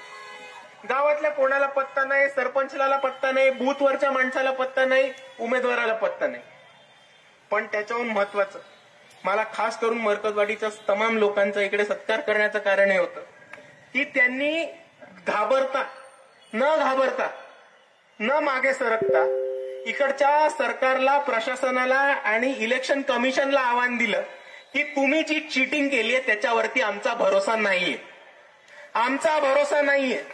[SPEAKER 5] गावातल्या कोणाला पत्ता नाही, सरपंचाला पत्ता नाही, बूथवरच्या माणसाला पत्ता नाही, उमेदवाराला पत्ता नाही. पण त्याच्याहून महत्वाचं, मला खास करून मरकतवाडीच्या तमाम लोकांचा इकडे सत्कार करण्याचं कारण हे होतं की त्यांनी न घाबरता न मागे सरकता इकडच्या सरकारला, प्रशासनाला आणि इलेक्शन कमिशनला आव्हान दिलं की तुम्ही जी चीटिंग केली आहे त्याच्यावरती आमचा भरोसा नाहीये, आमचा भरोसा नाहीये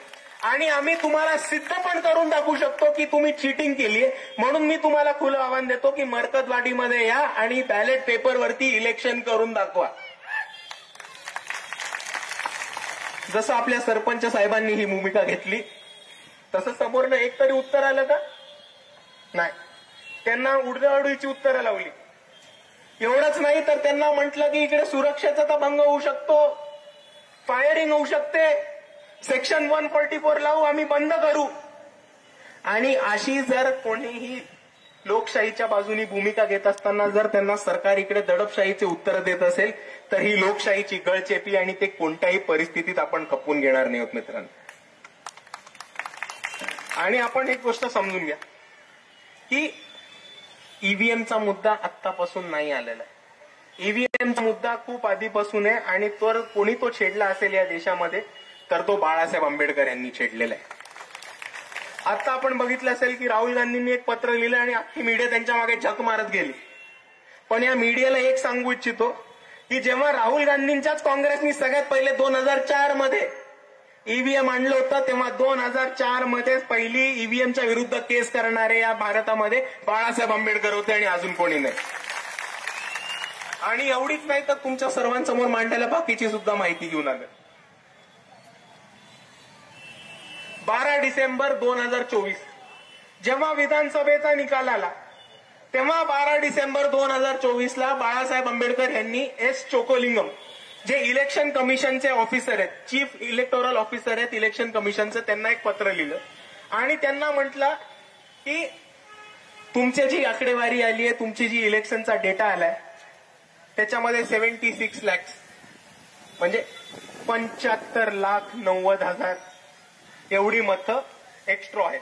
[SPEAKER 5] आणि आम्ही तुम्हाला सिद्ध पण करून दाखवू शकतो की तुम्ही चीटिंग केलीये. म्हणून मी तुम्हाला खुलं आव्हान देतो की मरकतवाडीमध्ये या आणि बॅलेट पेपरवरती इलेक्शन करून दाखवा. जसं आपल्या सरपंच साहेबांनी ही भूमिका घेतली तसं समोरनं एक तरी उत्तर आलं का? नाही. त्यांना उडवाउडवीची उत्तरं लावली. एवढंच नाही तर त्यांना म्हटलं की इकडे सुरक्षेचा भंग होऊ शकतो, फायरिंग होऊ शकते, सेक्शन 144 लावू, आम्ही बंद करू. आणि अशी जर कोणीही लोकशाहीच्या बाजूनी भूमिका घेत असताना जर त्यांना सरकार इकडे दडपशाहीचे उत्तर देत असेल तर ही लोकशाहीची गळचेपी आणि ते कोणत्याही परिस्थितीत आपण खपवून घेणार नाही आहोत मित्रांनो. आणि आपण एक गोष्ट समजून घ्या की ईव्हीएमचा मुद्दा आत्तापासून नाही आलेला आहे. ईव्हीएमचा मुद्दा खूप आधीपासून आहे आणि तर कोणी तो छेडला असेल या देशामध्ये तर तो बाळासाहेब आंबेडकर यांनी छेडलेला आहे. आता आपण बघितलं असेल की राहुल गांधींनी एक पत्र लिहिलं आणि अख्खी मीडिया त्यांच्या मागे झक मारत गेली. पण या मीडियाला एक सांगू इच्छितो की जेव्हा राहुल गांधींच्याच काँग्रेसनी सगळ्यात पहिले 2004 मध्ये ईव्हीएम आणलं होतं तेव्हा 2004 मध्ये पहिली ईव्हीएमच्या विरुद्ध केस करणारे या भारतामध्ये बाळासाहेब आंबेडकर होते आणि अजून कोणी नाही. आणि एवढीच नाही तर तुमच्या सर्वांसमोर मांडायला बाकीची सुद्धा माहिती घेऊन आलं. 12 डिसेंबर 2024 जेव्हा विधानसभेचा निकाल आला तेव्हा 12 डिसेंबर 2024 ला बाळासाहेब आंबेडकर यांनी एस चोकोलिंगम जे इलेक्शन कमिशनचे ऑफिसर आहेत, चीफ इलेक्टोरल ऑफिसर आहेत इलेक्शन कमिशनचं, त्यांना एक पत्र लिहिलं आणि त्यांना म्हटलं की तुमची जी आकडेवारी आली आहे, तुमची जी इलेक्शनचा डेटा आलाय त्याच्यामध्ये 76 लाख म्हणजे 75,90,000 एवढी मतं एक्स्ट्रा आहेत.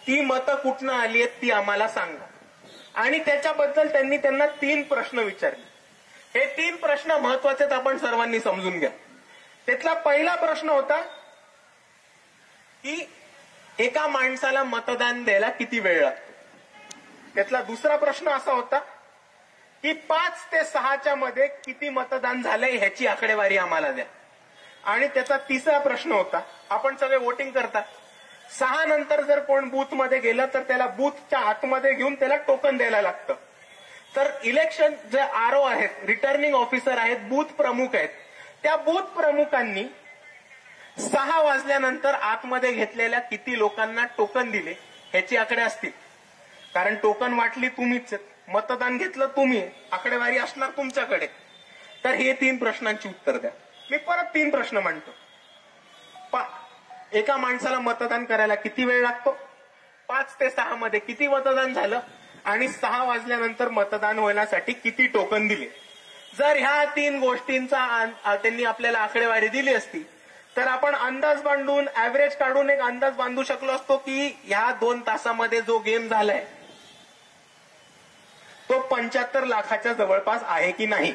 [SPEAKER 5] ती मतं कुठनं आली आहेत ती आम्हाला सांगा. आणि त्याच्याबद्दल त्यांनी त्यांना 3 प्रश्न विचारले. हे 3 प्रश्न महत्वाचे आहेत, आपण सर्वांनी समजून घ्या. त्यातला पहिला प्रश्न होता की एका माणसाला मतदान द्यायला किती वेळ लागतो. त्यातला दुसरा प्रश्न असा होता की 5 ते 6च्या मध्ये किती मतदान झालंय ह्याची आकडेवारी आम्हाला द्या. आणि त्याचा तिसरा प्रश्न होता, आपण सगळे वोटिंग करतात, 6 नंतर जर कोण बूथ मध्ये गेलं तर त्याला बूथच्या आतमध्ये घेऊन त्याला टोकन द्यायला लागतं. तर इलेक्शन जे आरओ आहेत, रिटर्निंग ऑफिसर आहेत, बूथ प्रमुख आहेत, त्या बूथ प्रमुखांनी 6 वाजल्यानंतर आतमध्ये घेतलेल्या किती लोकांना टोकन दिले ह्याची आकडे असतील. कारण टोकन वाटली तुम्हीच, मतदान घेतलं तुम्ही, आकडेवारी असणार तुमच्याकडे. तर हे 3 प्रश्नांची उत्तर द्या. मी परत 3 प्रश्न म्हणतो. एका माणसाला मतदान करायला किती वेळ लागतो, 5 ते 6 मध्ये किती मतदान झालं आणि 6 वाजल्यानंतर मतदान होण्यासाठी किती टोकन दिले. जर ह्या 3 गोष्टींचा त्यांनी आपल्याला आकडेवारी दिली असती तर आपण अंदाज बांधून, ऍव्हरेज काढून एक अंदाज बांधू शकलो असतो की ह्या 2 तासामध्ये जो गेम झालाय तो 75 लाखाच्या जवळपास आहे की नाही.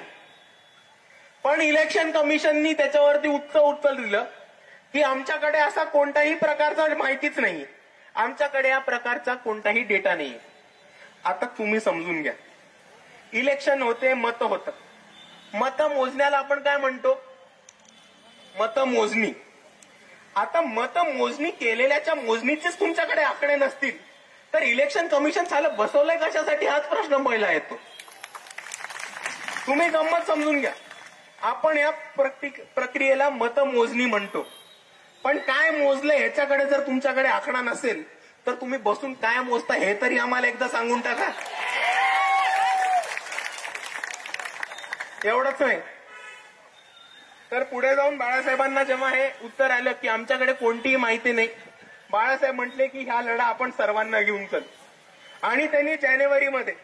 [SPEAKER 5] पण इलेक्शन कमिशननी त्याच्यावरती उत्तर दिलं की आमच्याकडे असा कोणत्याही प्रकारचा माहितीच नाहीये, आमच्याकडे या प्रकारचा कोणताही डेटा नाहीये. आता तुम्ही समजून घ्या, इलेक्शन होते, मतं होतं. मतं मोजण्याला आपण काय म्हणतो, मतमोजणी. आता मतमोजणी केलेल्याच्या मोजणीचेच तुमच्याकडे आकडे नसतील तर इलेक्शन कमिशन चालत बसवलंय कशासाठी, हाच प्रश्न पहिला येतो. तुम्ही गंमत समजून घ्या, आपण या प्रक्रियेला मतमोजणी म्हणतो. पण काय मोजलं ह्याच्याकडे जर तुमच्याकडे आकडा नसेल तर तुम्ही बसून काय मोजता हे तरी आम्हाला एकदा सांगून टाका. एवढंच नाही तर पुढे जाऊन बाळासाहेबांना जेव्हा हे उत्तर आलं की आमच्याकडे कोणतीही माहिती नाही, बाळासाहेब म्हटले की हा लढा आपण सर्वांना घेऊन चल. आणि त्यांनी जानेवारीमध्ये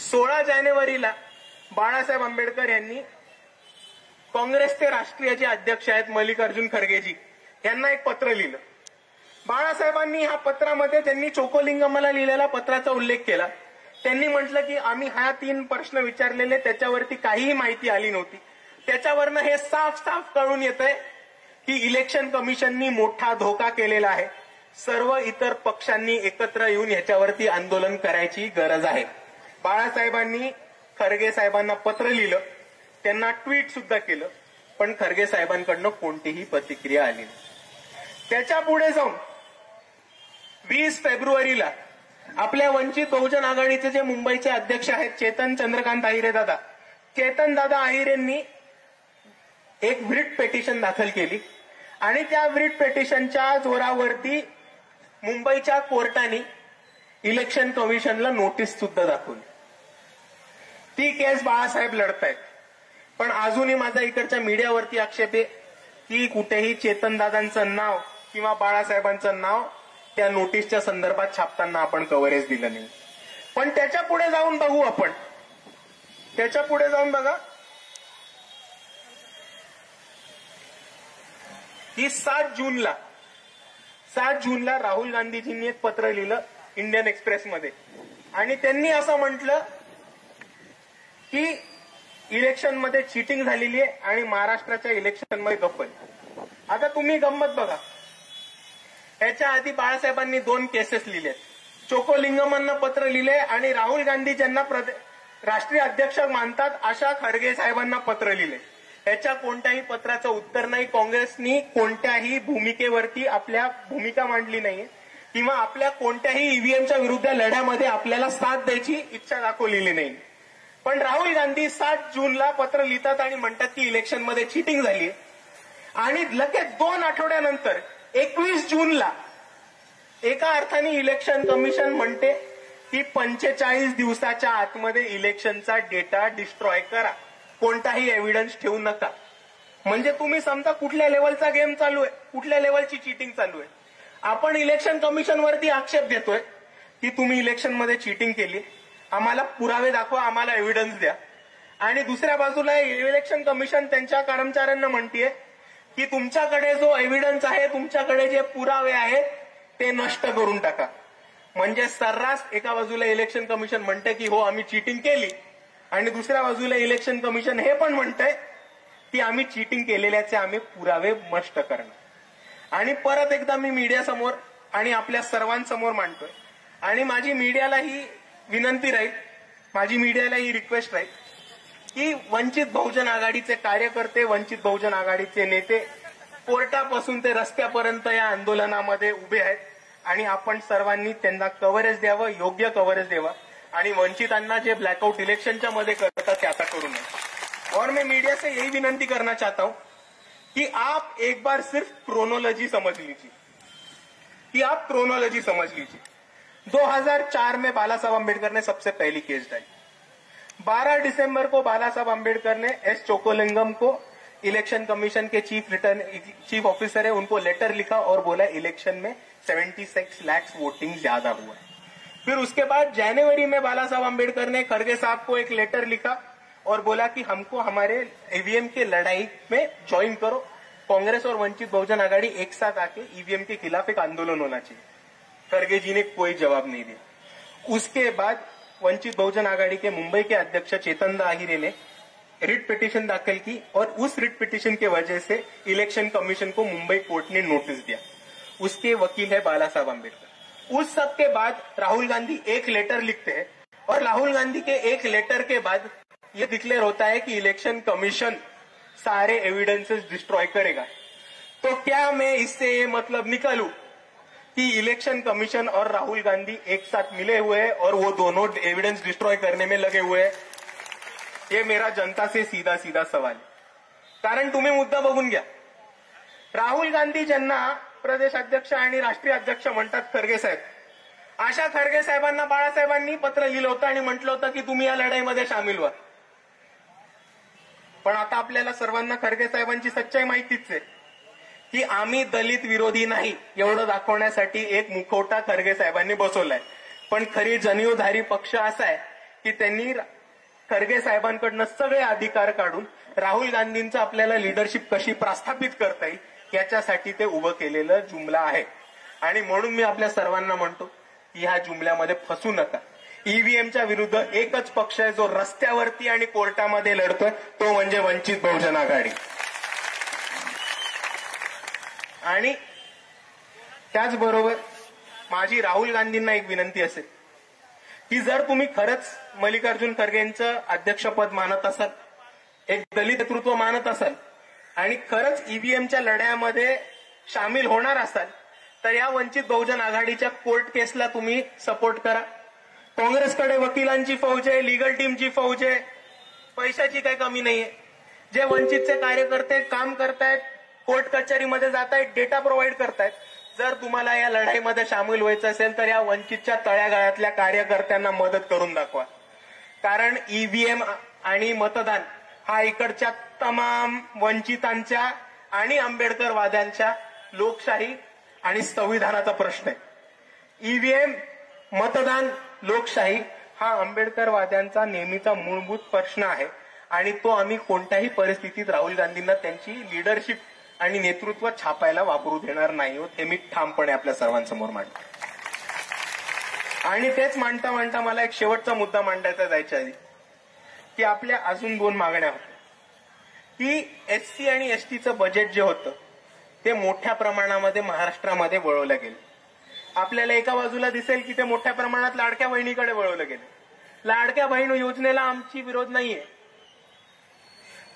[SPEAKER 5] 16 जानेवारीला बाळासाहेब आंबेडकर यांनी काँग्रेसचे राष्ट्रीय जे अध्यक्ष आहेत मल्लिकार्जुन खरगेजी यांना एक पत्र लिहिलं. बाळासाहेबांनी ह्या पत्रामध्ये त्यांनी चोकोलिंगमला लिहिलेल्या पत्राचा उल्लेख केला. त्यांनी म्हटलं की आम्ही ह्या 3 प्रश्न विचारलेले त्याच्यावरती काहीही माहिती आली नव्हती. त्याच्यावरनं हे साफ साफ कळून येतंय की इलेक्शन कमिशननी मोठा धोका केलेला आहे. सर्व इतर पक्षांनी एकत्र येऊन ह्याच्यावरती आंदोलन करायची गरज आहे. बाळासाहेबांनी खरगे साहेबांना पत्र लिहिलं, त्यांना ट्विट सुद्धा केलं, पण खरगे साहेबांकडनं कोणतीही प्रतिक्रिया आली नाही. त्याच्या पुढे जाऊन 20 फेब्रुवारीला आपल्या वंचित बहुजन आघाडीचे जे मुंबईचे अध्यक्ष आहेत चेतन चंद्रकांत अहिरे दादा, चेतन दादा अहिरेंनी एक व्रिट पेटिशन दाखल केली आणि त्या व्रिट पेटिशनच्या जोरावरती मुंबईच्या कोर्टाने इलेक्शन कमिशनला नोटीस सुद्धा दाखवली. ती केस बाळासाहेब लढतायत. पण अजूनही माझा इकडच्या मीडियावरती आक्षेप आहे की कुठेही चेतनदादांचं नाव किंवा बाळासाहेबांचं नाव त्या नोटीसच्या संदर्भात छापताना आपण कव्हरेज दिलं नाही. पण त्याच्या पुढे जाऊन बघू आपण, त्याच्या पुढे जाऊन बघा की 7 जूनला राहुल गांधीजींनी एक पत्र लिहिलं इंडियन एक्सप्रेसमध्ये आणि त्यांनी असं म्हटलं की इलेक्शनमध्ये चीटिंग झालेली आहे आणि महाराष्ट्राच्या इलेक्शनमध्ये गप्पल. आता तुम्ही गंमत बघा, याच्या आधी बाळासाहेबांनी 2 केसेस लिहिलेत. चोकोलिंगमना पत्र लिहिले आणि राहुल गांधी ज्यांना राष्ट्रीय अध्यक्ष मानतात अशा खरगे साहेबांना पत्र लिहिले. याच्या कोणत्याही पत्राचं उत्तर नाही. काँग्रेसनी कोणत्याही भूमिकेवरती आपल्या भूमिका मांडली नाहीये किंवा आपल्या कोणत्याही ईव्हीएमच्या विरुद्ध लढ्यामध्ये आपल्याला साथ द्यायची इच्छा दाखवलेली नाही. पण राहुल गांधी 7 जूनला पत्र लिहितात आणि म्हणतात की इलेक्शनमध्ये चीटिंग झाली आणि लगेच 2 आठवड्यानंतर 21 जूनला एका अर्थाने इलेक्शन कमिशन म्हणते की 45 दिवसाच्या आतमध्ये इलेक्शनचा डेटा डिस्ट्रॉय करा, कोणताही एव्हिडन्स ठेवू नका. म्हणजे तुम्ही समजा कुठल्या लेवलचा गेम चालू आहे, कुठल्या लेवलची चीटिंग चालू आहे. आपण इलेक्शन कमिशनवरती आक्षेप घेतोय की तुम्ही इलेक्शनमध्ये चीटिंग केली, आम्हाला पुरावे दाखवा, आम्हाला एव्हिडन्स द्या. आणि दुसऱ्या बाजूला इलेक्शन कमिशन त्यांच्या कर्मचाऱ्यांना म्हणतेय की तुमच्याकडे जो एव्हिडन्स आहे, तुमच्याकडे जे पुरावे आहेत ते नष्ट करून टाका. म्हणजे सर्रास एका बाजूला इलेक्शन कमिशन म्हणते की हो आम्ही चीटिंग केली आणि दुसऱ्या बाजूला इलेक्शन कमिशन हे पण म्हणतंय की आम्ही चीटिंग केलेल्याचे आम्ही पुरावे नष्ट करणार. आणि परत एकदा मी मीडियासमोर आणि आपल्या सर्वांसमोर मांडतोय आणि माझी मीडियाला ही विनंती राहील, माझी मीडियाला ही रिक्वेस्ट राहील की वंचित बहुजन आघाडीचे कार्यकर्ते, वंचित बहुजन आघाडीचे नेते कोर्टापासून ते रस्त्यापर्यंत या आंदोलनामध्ये उभे आहेत आणि आपण सर्वांनी त्यांना कव्हरेज द्यावं, योग्य कव्हरेज द्यावं आणि वंचितांना जे ब्लॅकआउट इलेक्शनच्या मध्ये करतात ते आता करू नये. और मैं मीडिया से यही विनंती करना चाहता हूं कि आप एक बार सिर्फ क्रोनोलॉजी समझ लीजिए, कि आप क्रोनोलॉजी समझ लीजिए. 2004 में बाला साहब अम्बेडकर ने सबसे पहली केस डाली. 12 दिसंबर को बाला साहब अम्बेडकर ने एस चोकोलिंगम को इलेक्शन कमीशन के चीफ ऑफिसर है उनको लेटर लिखा और बोला इलेक्शन में 76 लाख वोटिंग ज्यादा हुआ है. फिर उसके बाद जनवरी में बाला साहब अम्बेडकर ने खरगे साहब को एक लेटर लिखा और बोला कि हमको हमारे ईवीएम के लड़ाई में ज्वाइन करो, कांग्रेस और वंचित बहुजन आघाड़ी एक साथ आके ईवीएम के खिलाफ एक आंदोलन होना चाहिए. खरगे जी ने कोई जवाब नहीं दिया. उसके बाद वंचित बहुजन आघाड़ी के मुंबई के अध्यक्ष चेतन अहिरे ने रिट पिटीशन दाखिल की और उस रिट पिटीशन की वजह से इलेक्शन कमीशन को मुंबई कोर्ट ने नोटिस दिया. उसके वकील है बाला साहब अम्बेडकर. उस सब के बाद राहुल गांधी एक लेटर लिखते हैं और राहुल गांधी के एक लेटर के बाद ये डिक्लेयर होता है कि इलेक्शन कमीशन सारे एविडेंसेस डिस्ट्रॉय करेगा. तो क्या मैं इससे ये मतलब निकालूं कि इलेक्शन कमीशन और राहुल गांधी एक साथ मिले हुए हैं और वो दोनों एविडेंस डिस्ट्रॉय करने में लगे हुए हैं? ये मेरा जनता से सीधा सीधा सवाल है. कारण तुम्ही मुद्दा बघून घ्या. राहुल गांधी ज्यांना प्रदेश अध्यक्ष आणि राष्ट्रीय अध्यक्ष म्हणतात खरगे साहेब, अशा खरगे साहेबांना बाळासाहेबांनी पत्र लिहिलं होतं आणि म्हटलं होतं की तुम्ही या लढाईमध्ये सामील व्हा. पण आता आपल्याला सर्वांना खरगे साहेबांची सच्चाई माहितीच आहे की आम्ही दलित विरोधी नाही एवढं दाखवण्यासाठी एक मुखवटा खरगे साहेबांनी बसवलाय. पण खरी जनिवधारी पक्ष असा आहे की त्यांनी खरगे साहेबांकडनं सगळे अधिकार काढून राहुल गांधींचं आपल्याला लिडरशिप कशी प्रस्थापित करता येईल याच्यासाठी ते उभं केलेलं जुमला आहे. आणि म्हणून मी आपल्या सर्वांना म्हणतो की ह्या जुमल्यामध्ये फसू नका. ईव्हीएमच्या विरुद्ध एकच पक्ष आहे जो रस्त्यावरती आणि कोर्टामध्ये लढतोय, तो म्हणजे वंचित बहुजन आघाडी. आणि त्याचबरोबर माझी राहुल गांधींना एक विनंती असेल की जर तुम्ही खरंच मल्लिकार्जुन खरगेंचं अध्यक्षपद मानत असाल, एक दलित नेतृत्व मानत असाल आणि खरंच ईव्हीएमच्या लढ्यामध्ये सामील होणार असाल तर या वंचित बहुजन आघाडीच्या कोर्ट केसला तुम्ही सपोर्ट करा. काँग्रेसकडे वकिलांची फौज आहे, लिगल टीमची फौज आहे, पैशाची काही कमी नाहीये. जे वंचितचे कार्यकर्ते काम करतायत, कोर्ट कचेरीमध्ये जात आहेत, डेटा प्रोव्हाइड करतायत. जर तुम्हाला या लढाईमध्ये सामील व्हायचं असेल तर या वंचितच्या तळागाळातल्या कार्यकर्त्यांना मदत करून दाखवा. कारण ईव्हीएम आणि मतदान हा इकडच्या तमाम वंचितांच्या आणि आंबेडकरवाद्यांच्या लोकशाही आणि संविधानाचा प्रश्न आहे. ईव्हीएम, मतदान, लोकशाही हा आंबेडकरवाद्यांचा नेहमीचा मूलभूत प्रश्न आहे आणि तो आम्ही कोणत्याही परिस्थितीत राहुल गांधींना त्यांची लिडरशिप आणि नेतृत्व छापायला वापरू देणार नाही हे मी ठामपणे आपल्या सर्वांसमोर मांडतो. आणि तेच मांडता मांडता मला एक शेवटचा मुद्दा मांडायचा जायच्या आधी की आपल्या अजून 2 मागण्या होत्या की एससी आणि एसटीचं बजेट जे होतं ते मोठ्या प्रमाणामध्ये महाराष्ट्रामध्ये वळवलं गेलं. आपल्याला एका बाजूला दिसेल की ते मोठ्या प्रमाणात लाडक्या बहिणीकडे वळवलं गेलं. लाडक्या बहीण योजनेला आमची विरोध नाहीये,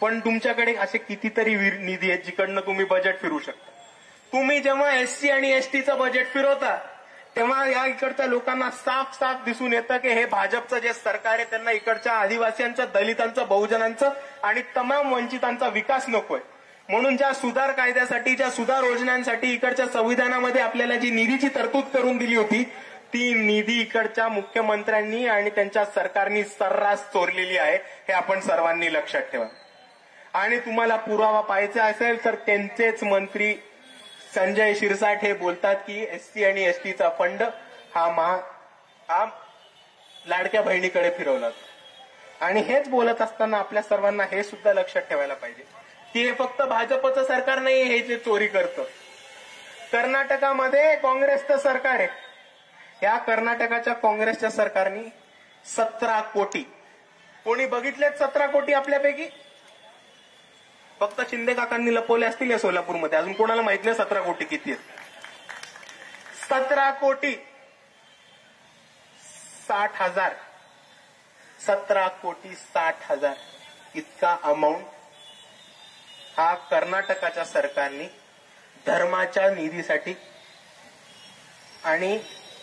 [SPEAKER 5] पण तुमच्याकडे असे कितीतरी निधी आहेत जिकडनं तुम्ही बजेट फिरू शकता. तुम्ही जेव्हा एससी आणि एसटीचं बजेट फिरवता तेव्हा या इकडच्या लोकांना साफ साफ दिसून येतं की हे भाजपचं जे सरकार आहे त्यांना इकडच्या आदिवासींचं, दलितांचं, बहुजनांचं आणि तमाम वंचितांचा विकास नकोय. म्हणून ज्या सुधार कायद्यासाठी, ज्या सुधार योजनांसाठी इकडच्या संविधानामध्ये आपल्याला जी निधीची तरतूद करून दिली होती ती निधी इकडच्या मुख्यमंत्र्यांनी आणि त्यांच्या सरकारनी सर्रास चोरलेली आहे हे आपण सर्वांनी लक्षात ठेवा. आणि तुम्हाला पुरावा पाहायचा असेल तर त्यांचेच मंत्री संजय शिरसाट हे बोलतात की एससी आणि एसटीचा फंड हा लाडक्या बहिणीकडे फिरवला. आणि हेच बोलत असताना आपल्या सर्वांना हे सुद्धा लक्षात ठेवायला पाहिजे की हे फक्त भाजपचं सरकार नाही हे जे चोरी करतं. कर्नाटकामध्ये काँग्रेसचं सरकार आहे. या कर्नाटकाच्या काँग्रेसच्या सरकारने 17 कोटी, कोणी बघितलेत 17 कोटी आपल्यापैकी? फक्त शिंदे काकांनी लपवले असतील या सोलापूरमध्ये, अजून कोणाला माहित नाही 17 कोटी किती आहेत. 17 कोटी 60,000, 17 कोटी 60,000 इतका अमाऊंट हा कर्नाटकाच्या सरकारने धर्माच्या निधीसाठी आणि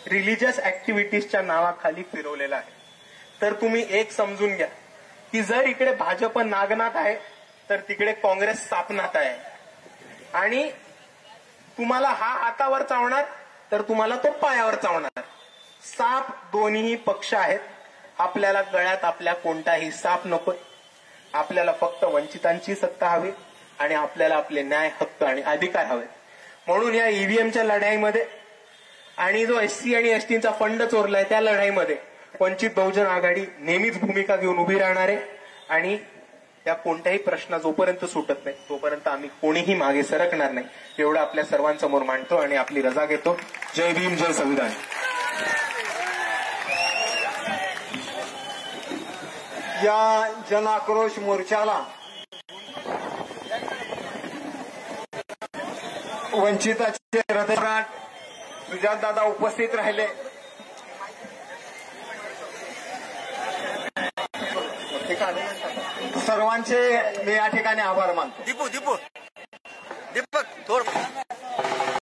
[SPEAKER 5] रिलिजियस ऍक्टिव्हिटीजच्या नावाखाली फिरवलेला आहे. तर तुम्ही एक समजून घ्या की जर इकडे भाजप नागनाथ आहे तर तिकडे काँग्रेस सापनाथ आहे. आणि तुम्हाला हा हातावर चावणार तर तुम्हाला तो पायावर चावणार. साप दोन्ही पक्ष आहेत. आपल्याला गळ्यात आपल्या कोणताही साप नकोय. आपल्याला फक्त वंचितांची सत्ता हवी आणि आपल्याला आपले न्याय, हक्क आणि अधिकार हवे. म्हणून या ईव्हीएमच्या लढाईमध्ये आणि जो एससी आणि एसटीचा फंड चोरलाय त्या लढाईमध्ये वंचित बहुजन आघाडी नेहमीच भूमिका घेऊन उभी राहणार आहे. आणि त्या कोणत्याही प्रश्न जोपर्यंत सुटत नाही तोपर्यंत आम्ही कोणीही मागे सरकणार नाही एवढं आपल्या सर्वांसमोर मांडतो आणि आपली रजा घेतो. जय भीम, जय संविधान.
[SPEAKER 2] या जनाक्रोश मोर्चाला वंचिताचे हृदयराट सुजातदादा उपस्थित राहिले. सर्वांचे मी या ठिकाणी आभार मानतो.
[SPEAKER 1] दीपक थोडं